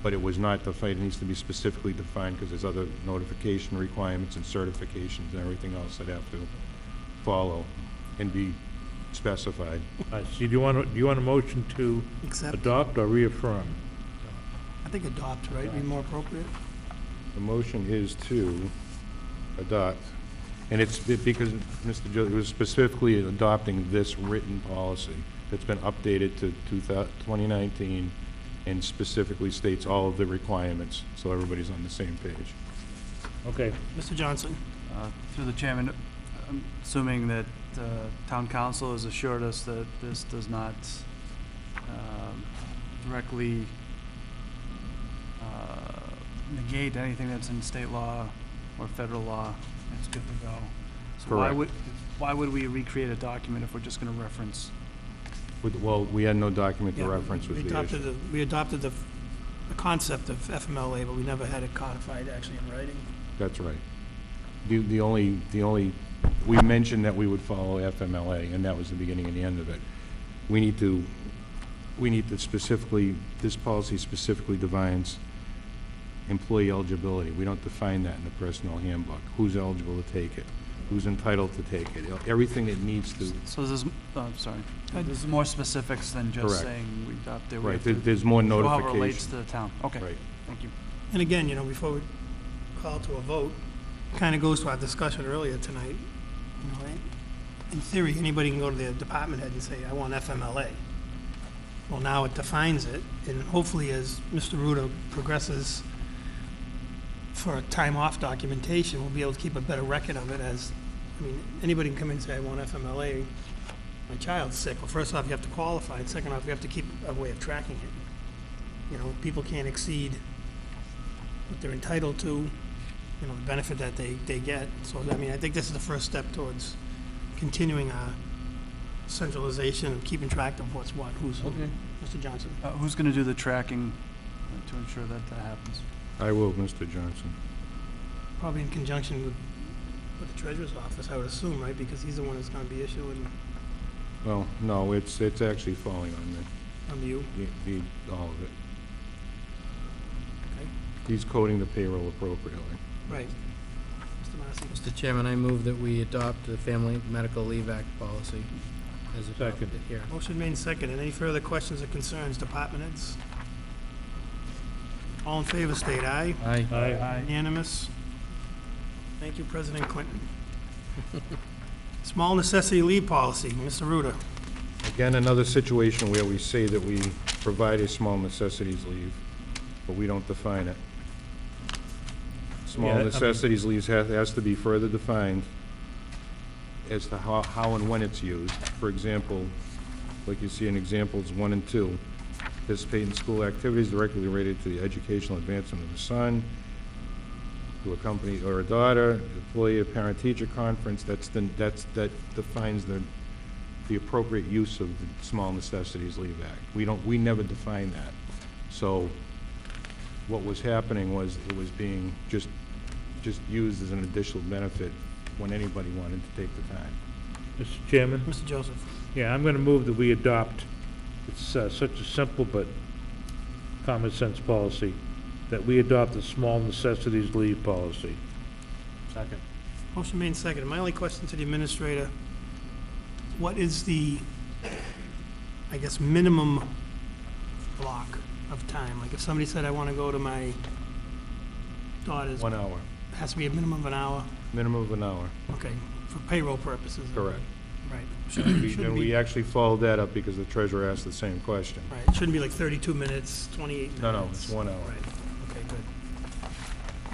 but it was not defined. It needs to be specifically defined, because there's other notification requirements and certifications and everything else that have to follow and be specified. So do you want a motion to Accept. adopt or reaffirm? I think adopt, right, be more appropriate? The motion is to adopt, and it's because, Mr. Joe, it was specifically adopting this written policy that's been updated to 2019 and specifically states all of the requirements, so everybody's on the same page. Okay. Mr. Johnson? Through the chairman, I'm assuming that town council has assured us that this does not directly negate anything that's in state law or federal law. It's good to go. So Correct. why would we recreate a document if we're just going to reference? Well, we had no document to Yeah, reference with the issue. We adopted the concept of FMLA, but we never had it codified actually in writing. That's right. The only, we mentioned that we would follow FMLA, and that was the beginning and the end of it. We need to specifically, this policy specifically defines employee eligibility. We don't define that in the personnel handbook. Who's eligible to take it? Who's entitled to take it? Everything it needs to. So there's, sorry, there's more specifics than just Correct. saying we adopt it. We Right, have to there's more show how it notification. relates to the town. Okay, Right. thank you. And again, before we call to a vote, kind of goes to our discussion earlier tonight. In theory, anybody can go to their department head and say, I want FMLA. Well, now it defines it, and hopefully as Mr. Ruda progresses for time off documentation, we'll be able to keep a better record of it anybody can come in and say, I want FMLA, my child's sick. Well, first off, you have to qualify, and second off, we have to keep a way of tracking it. People can't exceed what they're entitled to, the benefit that they get. So, I think this is the first step towards continuing our centralization and keeping track of what's what, who's who. Okay. Mr. Johnson? Who's going to do the tracking to ensure that happens? I will, Mr. Johnson. Probably in conjunction with the treasurer's office, I would assume, right? Because he's the one that's going to be issuing Well, no, it's actually falling on me, from you. all of it. Okay. He's coding the payroll appropriately. Right. Mr. Marcy? Mr. Chairman, I move that we adopt the Family Medical Leave Act policy as adopted here. Motion made and seconded. Any further questions or concerns, department heads? All in favor, state aye. Aye. Aye. Unanimous. Thank you, President Clinton. Small necessity leave policy, Mr. Ruda. Again, another situation where we say that we provide a small necessities leave, but we don't define it. Small Yeah, necessities leaves has to be further defined as to how and when it's used. For example, like you see in examples 1 and 2, participate in school activities directly related to the educational advancement of a son, to a company or a daughter, employee, a parent-teacher conference. That defines the appropriate use of the Small Necessities Leave Act. We never define that. So what was happening was it was being just used as an additional benefit when anybody wanted to take the time. Mr. Chairman? Mr. Joseph. Yeah, I'm going to move that we adopt, it's such a simple but common sense policy, that we adopt the small necessities leave policy. Second. Motion made and seconded. My only question to the administrator, what is the, minimum block of time? Like if somebody said, I want to go to my daughter's, 1 hour, has to be a minimum of an hour? minimum of an hour, Okay, for payroll purposes? correct. Right. And Shouldn't we be, actually followed that up because the treasurer asked the same question. right, it shouldn't be like 32 minutes, 28 minutes. No, it's 1 hour. Right, okay, good.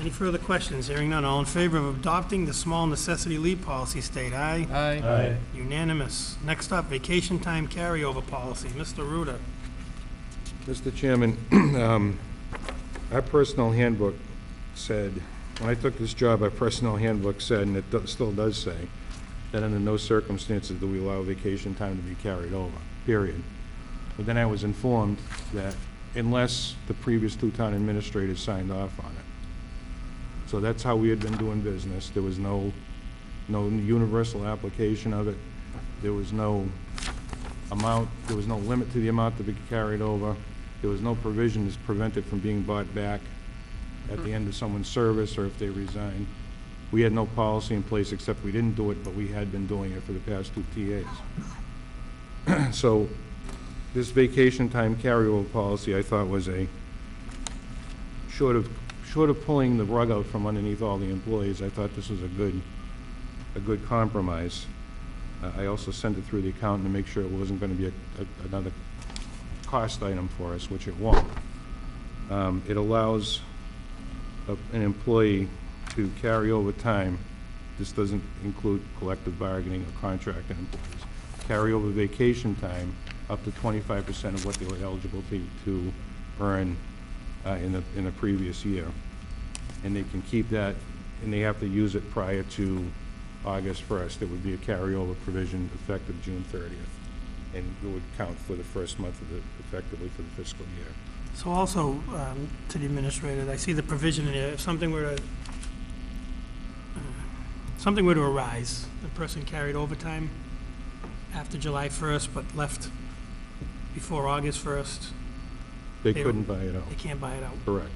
Any further questions? Hearing none, all in favor of adopting the small necessity leave policy, state aye. Aye. Unanimous. Next up, vacation time carryover policy. Mr. Ruda. Mr. Chairman, our personnel handbook said, when I took this job, our personnel handbook said, and it still does say, that under no circumstances do we allow vacation time to be carried over, period. But then I was informed that unless the previous two town administrators signed off on it. So that's how we had been doing business. There was no universal application of it. There was no amount, there was no limit to the amount to be carried over. There was no provision to prevent it from being bought back at the end of someone's service or if they resign. We had no policy in place except we didn't do it, but we had been doing it for the past two TAs. So this vacation time carryover policy, I thought was short of pulling the rug out from underneath all the employees, I thought this was a good compromise. I also sent it through the accountant to make sure it wasn't going to be another cost item for us, which it won't. It allows an employee to carry over time. This doesn't include collective bargaining or contracted employees. Carry over vacation time up to 25% of what they were eligible to earn in the previous year. And they can keep that, and they have to use it prior to August 1st. It would be a carryover provision effective June 30th. And it would count for the first month of effectively for the fiscal year. So also, to the administrator, I see the provision in here, if something were to arise, the person carried overtime after July 1st, but left before August 1st, They They- couldn't buy it out. they can't buy it out. Correct.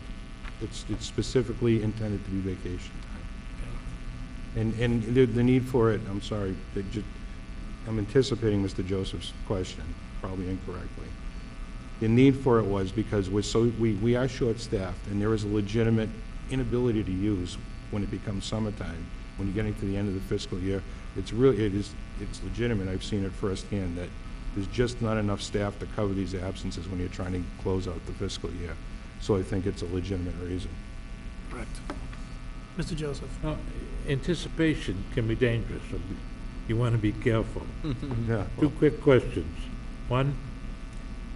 It's specifically intended to be vacation time. And the need for it, I'm sorry, I'm anticipating Mr. Joseph's question, probably incorrectly. The need for it was because we are short-staffed, and there is a legitimate inability to use when it becomes summertime, when you're getting to the end of the fiscal year. It's legitimate, I've seen it firsthand, that there's just not enough staff to cover these absences when you're trying to close out the fiscal year. So I think it's a legitimate reason. Correct. Mr. Joseph? Anticipation can be dangerous, so you want to be careful. Yeah. Two quick questions. One,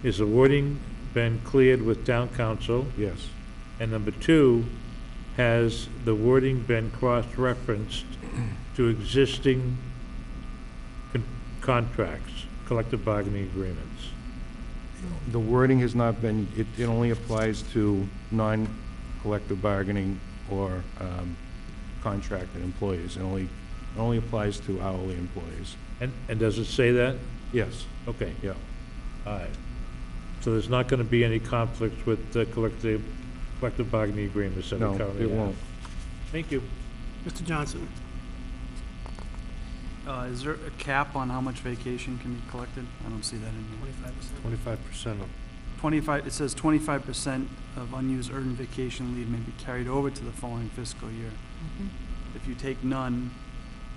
is the wording been cleared with town council? Yes. And number two, has the wording been cross-referenced to existing contracts, collective bargaining agreements? The wording has not been, it only applies to non-collective bargaining or contracted employees. It only applies to hourly employees. And does it say that? Yes. Okay, Yeah. all right. So there's not going to be any conflicts with the collective bargaining agreements that we No, currently it have? won't. Thank you. Mr. Johnson? Is there a cap on how much vacation can be collected? I don't see that in here. 25%. 25% of, 25, it says 25% of unused earned vacation leave may be carried over to the following fiscal year. If you take none,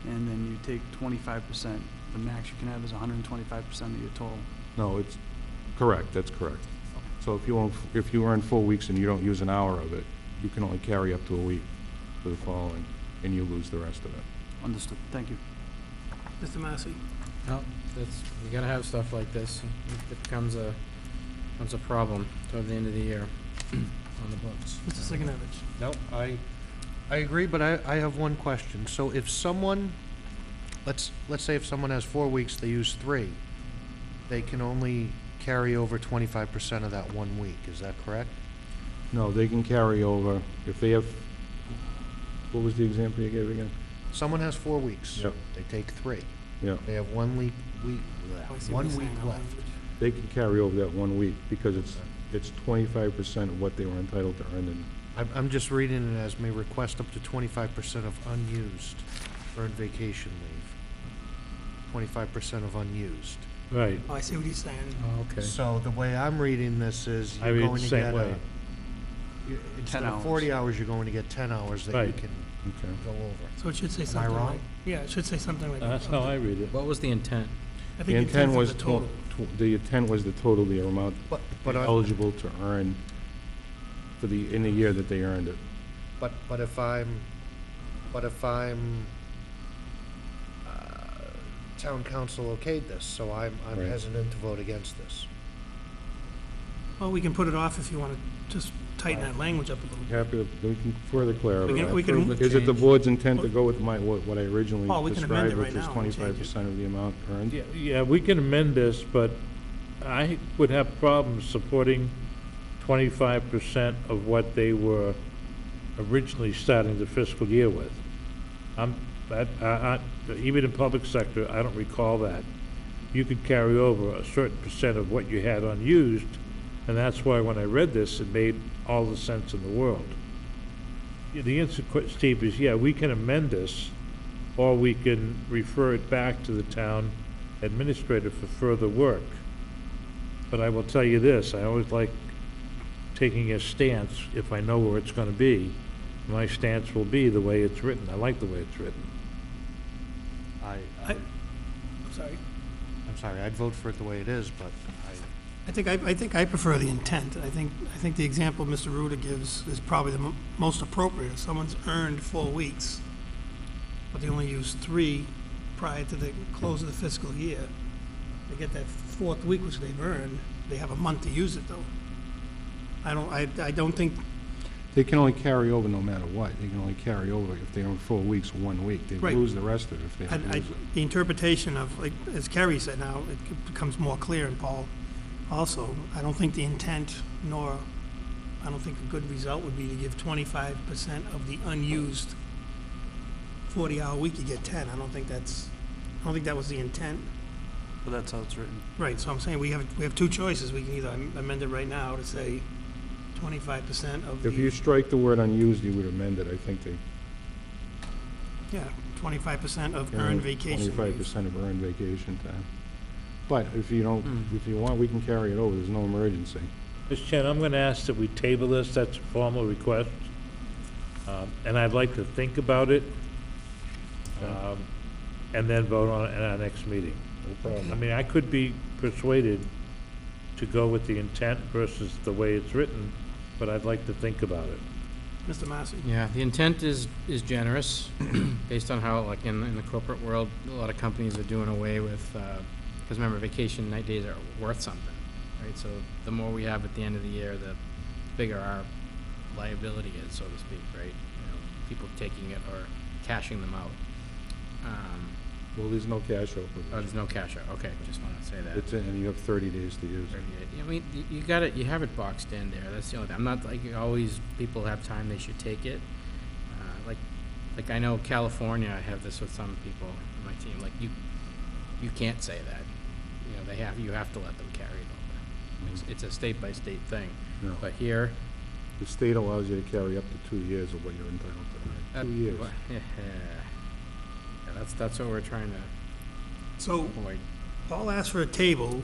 and then you take 25%, the max you can have is 125% of your total. No, it's correct, that's correct. So if you earn 4 weeks and you don't use an hour of it, you can only carry up to a week for the following, and you lose the rest of it. Understood, thank you. Mr. Massey? No, you gotta have stuff like this. It becomes a problem toward the end of the year on the books. Mr. Siganovich? no, I agree, but I have one question. So if someone, let's say if someone has 4 weeks, they use 3, they can only carry over 25% of that 1 week, is that correct? No, they can carry over, if they have, what was the example you gave again? Someone has 4 weeks. Yep. They take 3. Yeah, They have 1 week I see what 1 you're week saying, the left. language. they can carry over that 1 week because it's 25% of what they were entitled to earn in. I'm just reading it as may request up to 25% of unused earned vacation leave. 25% of unused. Right. Oh, I see what he's saying. Oh, okay. So the way I'm reading this is I you're read it going the to same get way. instead 10 of hours. 40 hours, you're going to get 10 hours that you Right. can Okay. go over. So it should say Am I something wrong? like, yeah, it should say something like. That's how I read it. What was the intent? I The think intent of was, the total. the intent was the total, the amount But eligible to earn in the year that they earned it. But if I'm town council okayed this, so I'm Right. hesitant to vote against this. Well, we can put it off if you want to just tighten that language up a little bit. Happy, we can further clarify. We can- Approve the Is it the change. board's intent to go with what I originally Paul, we can amend described, it which right is now and change it. 25% of the amount earned? Yeah, we can amend this, but I would have problems supporting 25% of what they were originally starting the fiscal year with. Even in public sector, I don't recall that. You could carry over a certain percent of what you had unused, and that's why when I read this, it made all the sense in the world. The answer, Steve, is yeah, we can amend this, or we can refer it back to the town administrator for further work. But I will tell you this, I always like taking a stance if I know where it's gonna be. My stance will be the way it's written. I like the way it's written. I'm sorry. I'm sorry, I'd vote for it the way it is, but I think I prefer the intent. I think the example Mr. Ruda gives is probably the most appropriate. If someone's earned 4 weeks, but they only use 3 prior to the close of the fiscal year, they get that 4th week which they've earned, they have a month to use it though. I don't think, They can only carry over no matter what. They can only carry over if they earn 4 weeks or 1 week. They Right. lose the rest of it if they don't lose it. the interpretation of, like, as Kerry said now, it becomes more clear, and Paul also, I don't think the intent, nor, I don't think a good result would be to give 25% of the unused 40-hour week, you get 10. I don't think that was the intent. But that's how it's written. Right, so I'm saying we have 2 choices. We can either amend it right now to say 25% of If you the, strike the word unused, you would amend it. I think they. yeah, 25% of earned vacation leave. 25% of earned vacation time. But if you don't, if you want, we can carry it over. There's no emergency. Mr. Chen, I'm gonna ask that we table this. That's a formal request. And I'd like to think about it, and then vote on it at our next meeting. No problem. I mean, I could be persuaded to go with the intent versus the way it's written, but I'd like to think about it. Mr. Massey? Yeah, the intent is generous, based on how, like, in the corporate world, a lot of companies are doing away with, because remember, vacation night days are worth something, right? So the more we have at the end of the year, the bigger our liability is, so to speak, right? You know, people taking it or cashing them out. Well, there's no cash out. Oh, there's no cash out, okay, just wanted to say that. It's in, and you have 30 days to use it. I mean, you got it, you have it boxed in there, that's the only thing. I'm not, like, always, people have time, they should take it. Like I know California, I have this with some people on my team, like, you can't say that. You know, you have to let them carry it over. It's a state-by-state thing. No. But here, The state allows you to carry up to 2 years of what you're entitled to. 2 years. Yeah, that's what we're trying to So, avoid. Paul asked for a table,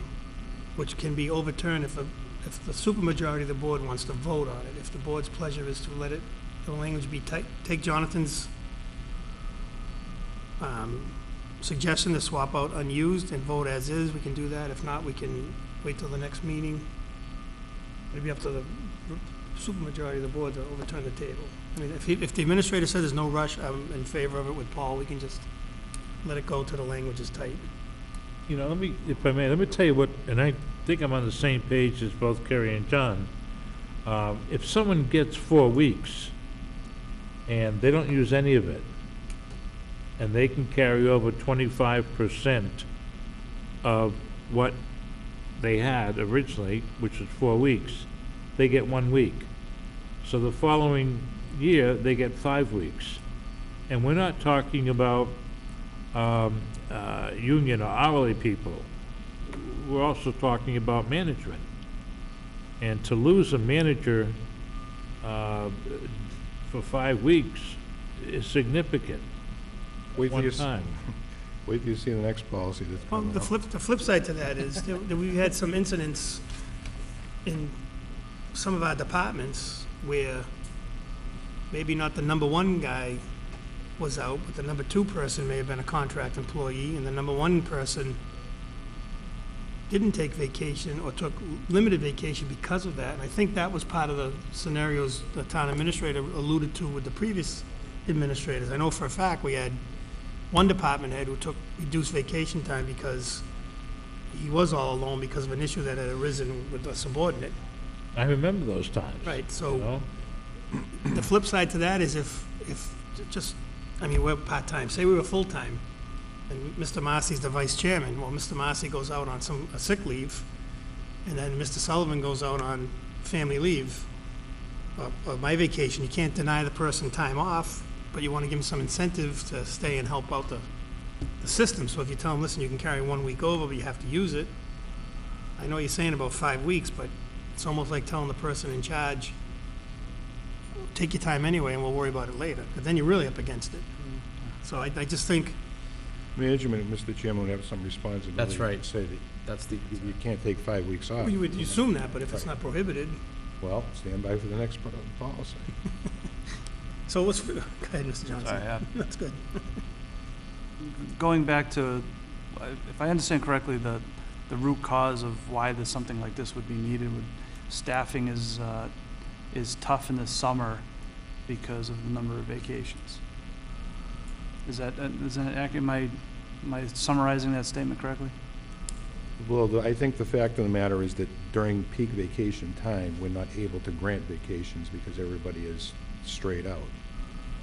which can be overturned if the supermajority of the board wants to vote on it. If the board's pleasure is to let the language be tight, take Jonathan's suggestion to swap out unused and vote as is, we can do that. If not, we can wait till the next meeting. It'd be up to the supermajority of the board to overturn the table. I mean, if the administrator says there's no rush, I'm in favor of it with Paul, we can just let it go till the language is tight. You know, if I may, let me tell you what, and I think I'm on the same page as both Kerry and John. If someone gets 4 weeks and they don't use any of it, and they can carry over 25% of what they had originally, which was 4 weeks, they get 1 week. So the following year, they get 5 weeks. And we're not talking about union or hourly people. We're also talking about management. And to lose a manager for 5 weeks is significant. Wait till one you time. Wait till you see the next policy that's Well, coming the up. flip side to that is that we had some incidents in some of our departments where maybe not the number one guy was out, but the number two person may have been a contract employee, and the number one person didn't take vacation or took limited vacation because of that. And I think that was part of the scenarios the town administrator alluded to with the previous administrators. I know for a fact we had one department head who took reduced vacation time because he was all alone because of an issue that had arisen with a subordinate. I remember those times. Right, you so know? the flip side to that is if just, I mean, we're part-time, say we were full-time, and Mr. Marcy's the vice chairman, well, Mr. Marcy goes out on a sick leave, and then Mr. Sullivan goes out on family leave, or my vacation, you can't deny the person time off, but you want to give them some incentive to stay and help out the system. So if you tell them, listen, you can carry 1 week over, but you have to use it. I know you're saying about 5 weeks, but it's almost like telling the person in charge, take your time anyway, and we'll worry about it later. But then you're really up against it. So I just think, Management, Mr. Chairman, would have some responsibility. That's right. To say that That's the, you can't take 5 weeks off. you would assume that, but if it's not prohibited, Well, stand by for the next policy. so let's, go ahead, Mr. Johnson. Sorry, That's good. going back to, if I understand correctly, the root cause of why something like this would be needed, staffing is tough in the summer because of the number of vacations. Is that accurate? Am I summarizing that statement correctly? Well, I think the fact of the matter is that during peak vacation time, we're not able to grant vacations because everybody is straight out.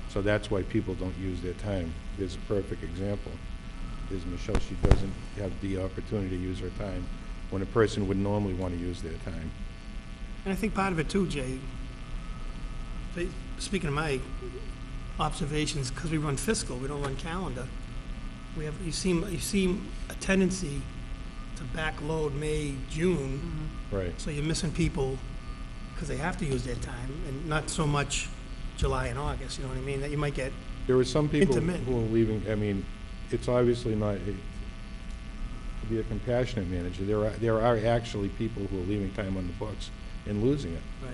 So that's why people don't use their time. There's a perfect example. There's Michelle, she doesn't have the opportunity to use her time when a person would normally want to use their time. And I think part of it too, Jay, speaking of my observations, because we run fiscal, we don't run calendar, you seem a tendency to backload May, June, Right. so you're missing people because they have to use their time, and not so much July and August, you know what I mean? That you might get, There are some people Intermittent. who are leaving, I mean, it's obviously not, to be a compassionate manager, there are actually people who are leaving time on the books and losing it right,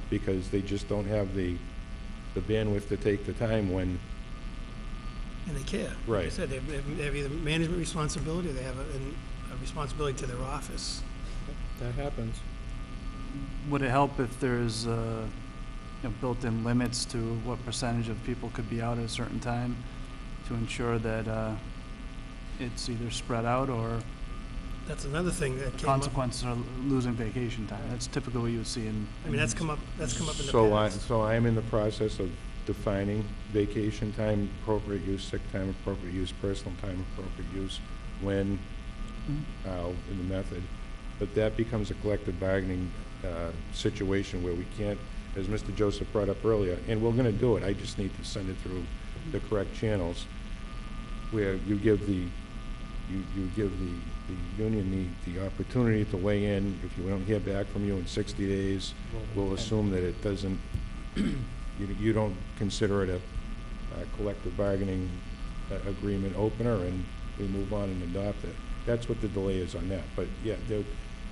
because they just don't have the bandwidth to take the time when, and they care. Like I Right. said, they have either management responsibility, or they have a responsibility to their office. that happens. Would it help if there's built-in limits to what percentage of people could be out at a certain time to ensure that it's either spread out or That's another thing that came up. consequences are losing vacation time? That's typically what you would see in. I mean, that's come up in the past. So I'm in the process of defining vacation time, appropriate use, sick time, appropriate use, personal time, appropriate use, when, how, in the method. But that becomes a collective bargaining situation where we can't, as Mr. Joseph brought up earlier, and we're gonna do it, I just need to send it through the correct channels, where you give the union the opportunity to weigh in. If you don't hear back from you in 60 days, we'll assume that it doesn't, you don't consider it a collective bargaining agreement opener, and we move on and adopt it. That's what the delay is on that. But yeah, the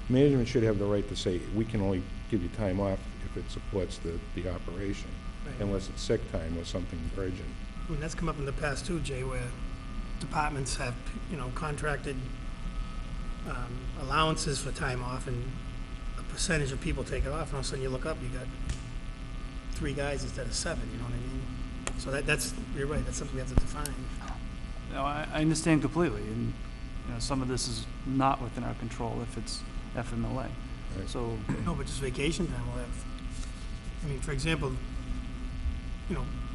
management should have the right to say, we can only give you time off if it supports the operation, Right. unless it's sick time or something urgent. I mean, that's come up in the past too, Jay, where departments have, contracted allowances for time off, and a percentage of people take it off, and all of a sudden you look up, you got 3 guys instead of 7, you know what I mean? So that's, you're right, that's something we have to define. No, I understand completely, and some of this is not within our control if it's FMLA. Right. So No, but just vacation time will have, I mean, for example,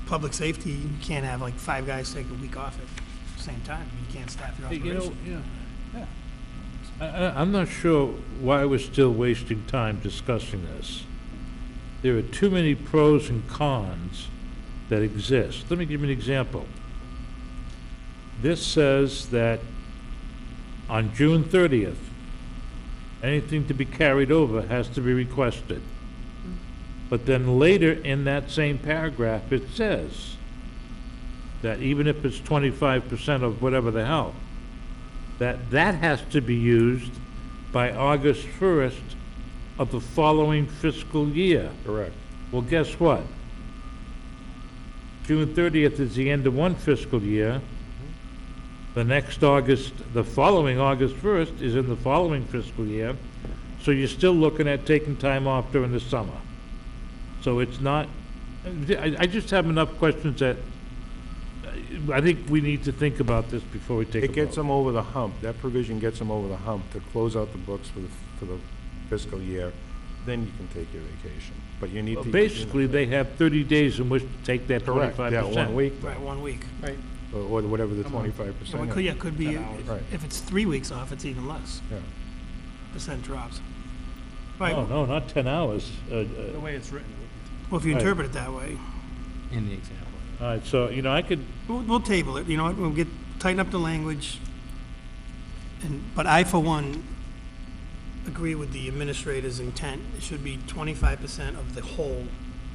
public safety, you can't have like 5 guys take a week off at the same time. You can't staff your Hey, operation. I'm not sure why we're still wasting time discussing this. There are too many pros and cons that exist. Let me give you an example. This says that on June 30th, anything to be carried over has to be requested. But then later in that same paragraph, it says, that even if it's 25% of whatever the hell, that has to be used by August 1st of the following fiscal year. Correct. Well, guess what? June 30th is the end of one fiscal year. The next August, the following August 1st is in the following fiscal year. So you're still looking at taking time off during the summer. So it's not, I just have enough questions that I think we need to think about this before we take a It gets vote. them over the hump. That provision gets them over the hump to close out the books for the fiscal year. Then you can take your vacation. But you need Well, to. basically, they have 30 days in which to take that 25%. Correct, yeah, 1 week, Right, 1 week. Right. or whatever the Well, 25% it is. could, yeah, it could be, 10 hours. Right. if it's 3 weeks off, it's even less. Yeah. Percent drops. Right, No, no, not 10 hours. The way it's written. well, if you Right. interpret it that way, In the example. All right, so, I could, we'll table it, you know, what, we'll tighten up the language. But I, for one, agree with the administrator's intent. It should be 25% of the whole,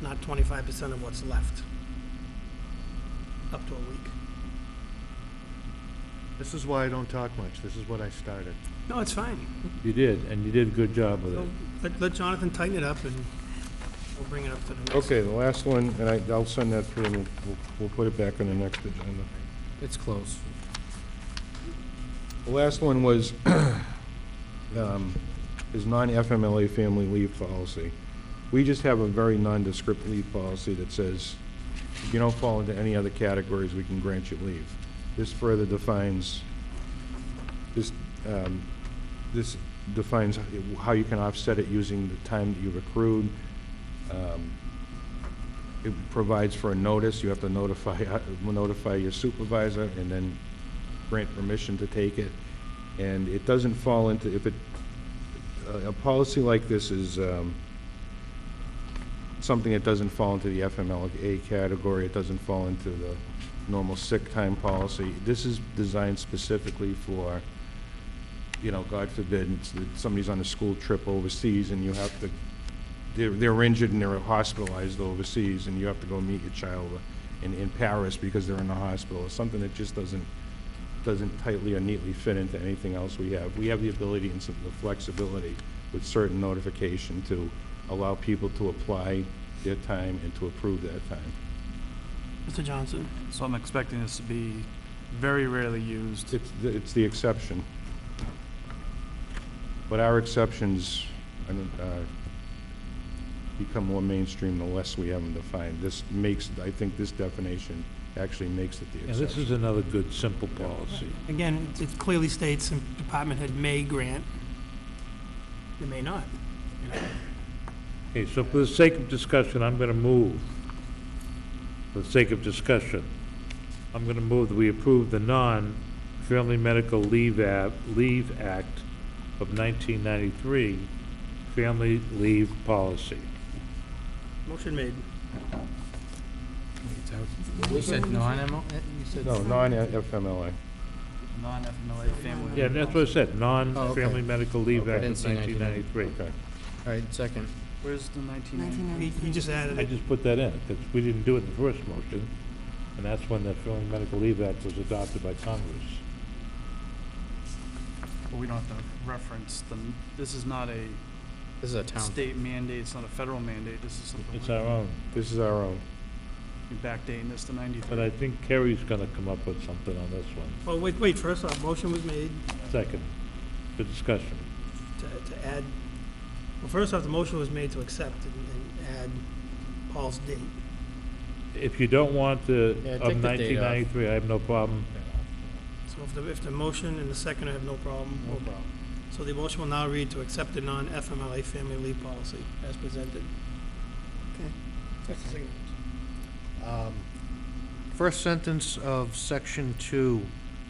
not 25% of what's left. Up to a week. This is why I don't talk much. This is what I started. No, it's fine. you did, and you did a good job with it. Let Jonathan tighten it up, and we'll bring it up to the next. Okay, the last one, and I'll send that through, and we'll put it back on the next agenda. It's close. The last one was, is non-FMLA family leave policy. We just have a very nondescript leave policy that says, if you don't fall into any other categories, we can grant you leave. This further defines, this defines how you can offset it using the time that you've accrued. It provides for a notice. You have to notify your supervisor and then grant permission to take it. And it doesn't fall into, if it, a policy like this is something that doesn't fall into the FMLA category. It doesn't fall into the normal sick time policy. This is designed specifically for, God forbid, somebody's on a school trip overseas and you have to, they're injured and they're hospitalized overseas and you have to go meet your child in Paris because they're in the hospital. It's something that just doesn't tightly or neatly fit into anything else we have. We have the ability and some of the flexibility with certain notification to allow people to apply their time and to approve that time. Mr. Johnson? So I'm expecting this to be very rarely used. It's the exception. But our exceptions become more mainstream the less we have them defined. I think this definition actually makes it the And exception. this is another good, simple policy. Again, it clearly states the department head may grant, it may not. Okay, so for the sake of discussion, I'm gonna move, for the sake of discussion, I'm gonna move that we approve the Non-Family Medical Leave Act of 1993, family leave policy. Motion made. You said non-MO, you said. No, non-FMLA. Non-FMLA family. Yeah, that's what I said, Non-Family Medical Leave I Act didn't of see 1993. Okay. All right, second. Where's the 1990? 1993. He just added I it. just put that in, because we didn't do it in the first motion, and that's when the Family Medical Leave Act was adopted by Congress. But we don't have to reference this is not a This is a town. state mandate, it's not a federal mandate, this is something. It's our own, This is our own. You're backdating this to 93. but I think Kerry's gonna come up with something on this one. Well, wait, first off, motion was made Second, for discussion. to add, well, first off, the motion was made to accept and add Paul's date. If you don't want the, Yeah, of take the date off. 1993, I have no problem. So if the motion and the second, I have no problem. No problem. So the motion will now read to accept the non-FMLA family leave policy as presented. Okay. That's the signature. First sentence of section 2,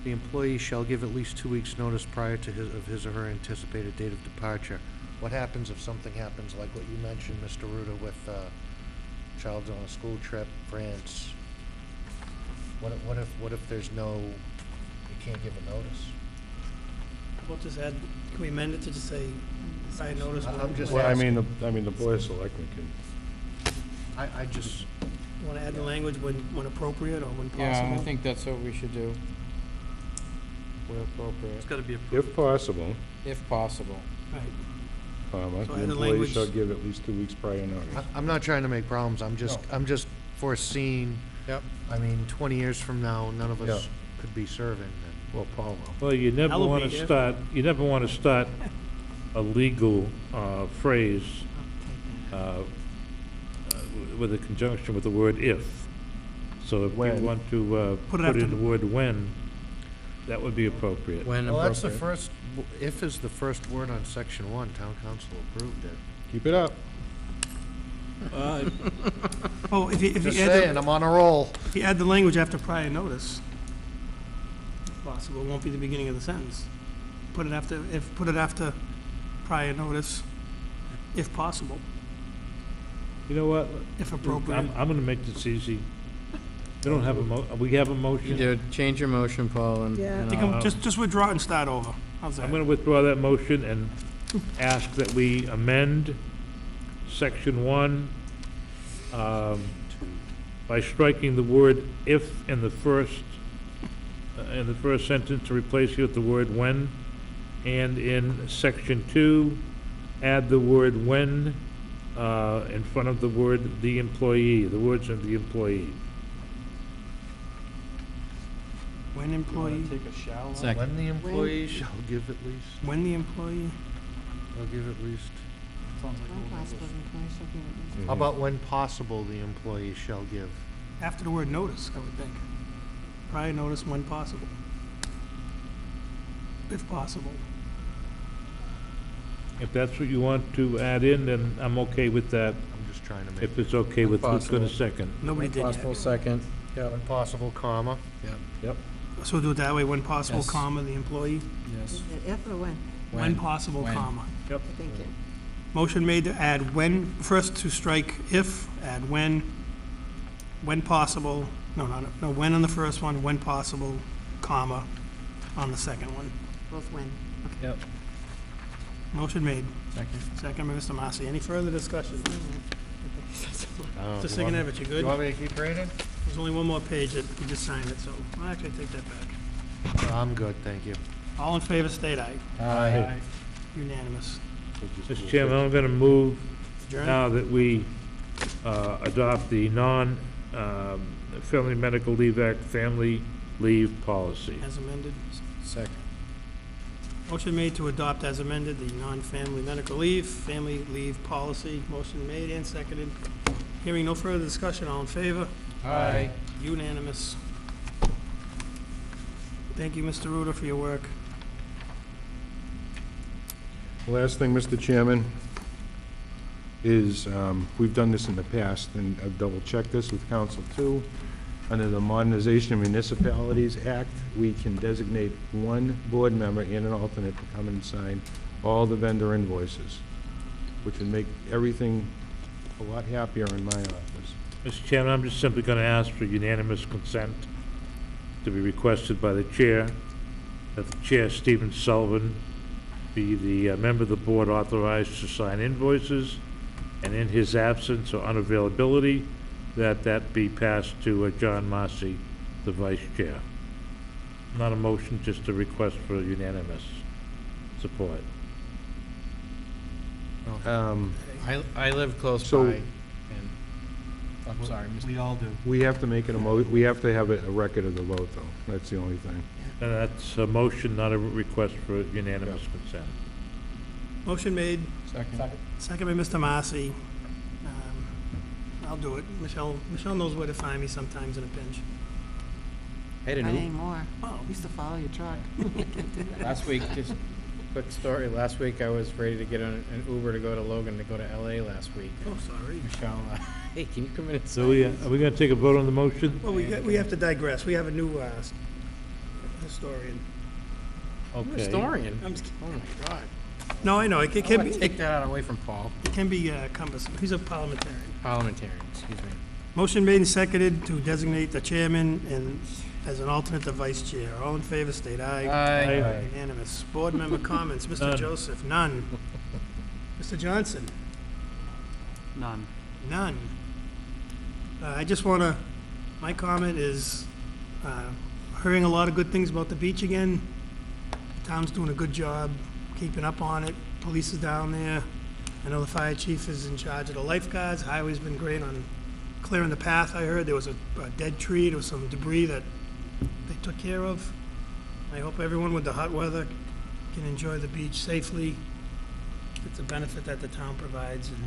the employee shall give at least 2 weeks' notice prior to his or her anticipated date of departure. What happens if something happens like what you mentioned, Mr. Ruda, with child's on a school trip, France? What if there's no, you can't give a notice? We'll just add, can we amend it to just say, prior notice? I'm just Well, asking. the Board of Selectmen can, I just, Want to add the language when appropriate or when possible? Yeah, I think that's what we should do. Where appropriate, It's gotta be approved. If possible, if possible. Right. comma, So the add the employee language- shall give at least 2 weeks prior notice. I'm not trying to make problems, I'm just foreseeing, Yep. I mean, 20 years from now, none of us Yeah. could be serving then. Well, Paul will. Well, you never I'll want be to here. start a legal phrase with a conjunction with the word if. So if you When. want to Put it put after in the the- word when, that would be appropriate. When Well, that's the appropriate. first, if is the first word on section 1, town council approved it. Keep it up. Oh, if you Just add saying, I'm on a roll. if you add the language after prior notice, if possible, it won't be the beginning of the sentence. Put it after prior notice, if possible, You know what? if appropriate. I'm going to make this easy. We don't have we have a motion? You change your motion, Paul, and. Yeah. and You I'll- can just withdraw it and start over. How's that? I'm going to withdraw that motion and ask that we amend section 1 by striking the word if in the first sentence, to replace it with the word when, and in section 2, add the word when in front of the word the employee, the words of the employee. When employee, Take a shall out. Second. When the employee shall give at least, when the employee, shall give at least. Sounds like When old English. possible, the employee shall give at least- How about when possible the employee shall give? after the word notice, I would think. Prior notice when possible. If possible. If that's what you want to add in, then I'm okay with that, I'm just trying to make, if it's okay with who's going to second. Nobody When did possible, yet. second. Yep. when possible, comma. Yep. So do it that way, when possible, Yes. comma, the employee. Yes. Is it if or when? When possible, When. comma. Thank you. Motion made to add when, first to strike if, add when possible, no, when on the first one, when possible, comma, on the second one. Both when. Yep. Motion made. Second. Second by Mr. Massey. Any further discussion? Mr. You Sigenovich, you good? want me to keep reading? There's only one more page that you just signed it, so I'll actually take that back. I'm good, thank you. All in favor, state aye. Aye. Unanimous. Mr. Chairman, I'm going to move Adjourn? now that we adopt the Family Medical Leave Act family leave policy. As amended. Second. Motion made to adopt as amended the non-family medical leave, family leave policy. Motion made and seconded. Hearing no further discussion, all in favor? Aye. Unanimous. Thank you, Mr. Ruder, for your work. Last thing, Mr. Chairman, is, we've done this in the past, and I've double-checked this with council too. Under the Modernization of Municipalities Act, we can designate one board member and an alternate to come and sign all the vendor invoices, which would make everything a lot happier in my office. Mr. Chairman, I'm just simply going to ask for unanimous consent to be requested by the chair, that the chair, Stephen Sullivan, be the member of the board authorized to sign invoices, and in his absence or unavailability, that be passed to John Massey, the vice chair. Not a motion, just a request for unanimous support. I live close So- by, and, I'm sorry, Mr. We all do. We have to make it we have to have a record of the vote, though. That's the only thing. And that's a motion, not a request for unanimous consent. Motion made, Second. second by Mr. Massey. I'll do it. Michelle knows where to find me sometimes in a pinch. I had Not an anymore. Oh. Used to follow your truck. last week, just quick story, last week I was ready to get on an Uber to go to Logan to go to LA last week. Oh, sorry. Michelle, hey, can you come in and So sign? are we going to take a vote on the motion? Well, we have to digress. We have a new historian. Okay. Historian? I'm just kidding. Oh my God. No, I know, it I can want be, to take that away from Paul. it can be cumbersome. He's a parliamentarian. Parliamentarian, excuse me. Motion made and seconded to designate the chairman and as an alternate the vice chair. All in favor, state aye. Aye. Unanimous. Board member comments, Mr. None. Joseph, none. Mr. Johnson, None. none. I just want to, my comment is, hearing a lot of good things about the beach again. The town's doing a good job keeping up on it. Police is down there. I know the fire chief is in charge of the lifeguards. Highway's been great on clearing the path, I heard. There was a dead tree, there was some debris that they took care of. I hope everyone with the hot weather can enjoy the beach safely. It's a benefit that the town provides, and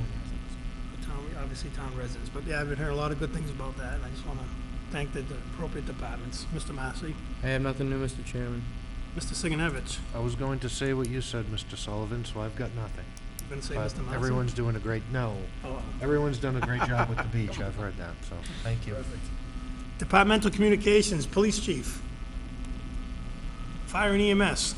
the town, obviously town residents. But yeah, I've been hearing a lot of good things about that, and I just want to thank the appropriate departments. Mr. Massey. I have nothing new, Mr. Chairman. Mr. Sigenovich. I was going to say what you said, Mr. Sullivan, so I've got nothing. You going to say But Mr. Massey? everyone's doing a great, no, Oh, everyone's done a great job with the beach, I've heard that, so, thank you. Departmental Communications, Police Chief. Fire and EMS.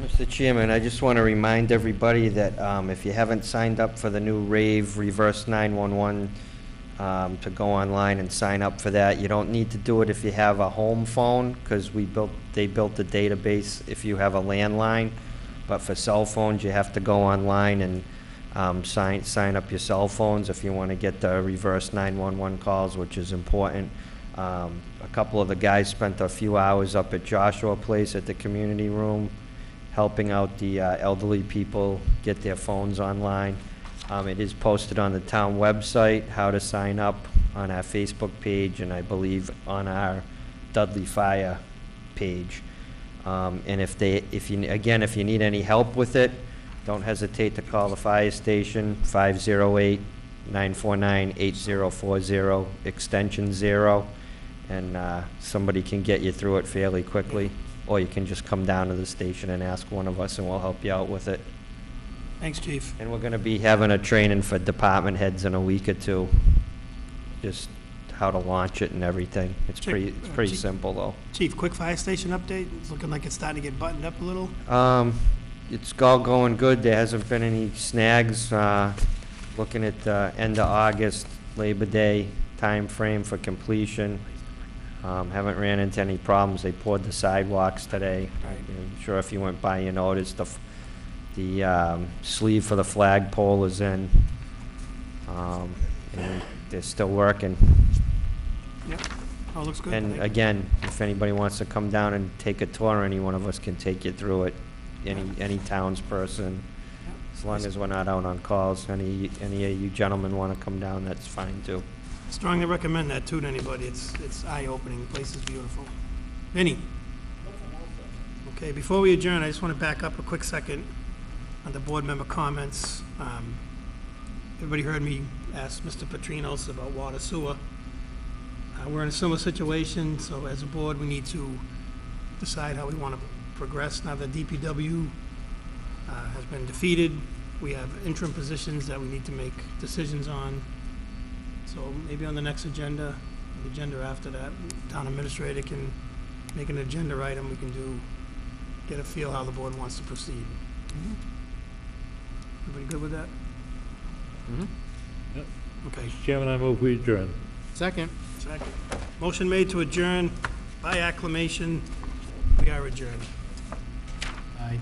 Mr. Chairman, I just want to remind everybody that if you haven't signed up for the new Rave Reverse 911, to go online and sign up for that. You don't need to do it if you have a home phone, because they built the database if you have a landline. But for cell phones, you have to go online and sign up your cell phones if you want to get the reverse 911 calls, which is important. A couple of the guys spent a few hours up at Joshua Place at the community room, helping out the elderly people get their phones online. It is posted on the town website, how to sign up, on our Facebook page, and I believe on our Dudley Fire page. And if you need any help with it, don't hesitate to call the fire station, 508-949-8040, extension 0, and somebody can get you through it fairly quickly. Or you can just come down to the station and ask one of us, and we'll help you out with it. Thanks, Chief. And we're gonna be having a training for department heads in a week or two, just how to launch it and everything. It's pretty Chief. simple, though. Chief, quick fire station update. It's looking like it's starting to get buttoned up a little. It's all going good. There hasn't been any snags. Looking at end of August, Labor Day time frame for completion. Haven't ran into any problems. They poured the sidewalks today. I'm sure if you went by, you noticed the sleeve for the flagpole is in. And they're still working. Yep. Oh, looks good. And again, if anybody wants to come down and take a tour, any one of us can take you through it. Any townsperson, as long as we're not out on calls. Any of you gentlemen want to come down, that's fine too. Strongly recommend that too to anybody. It's eye-opening. The place is beautiful. Vinnie? Okay, before we adjourn, I just want to back up a quick second on the board member comments. Everybody heard me ask Mr. Petrinos about water sewer. We're in a similar situation, so as a board, we need to decide how we want to progress. Now that DPW has been defeated, we have interim positions that we need to make decisions on. So maybe on the next agenda, the agenda after that, town administrator can make an agenda item. We can get a feel how the board wants to proceed. Everybody good with that? Yep. Okay. Mr. Chairman, I move we adjourn. Second. Second. Motion made to adjourn by acclamation. We are adjourned. Aye.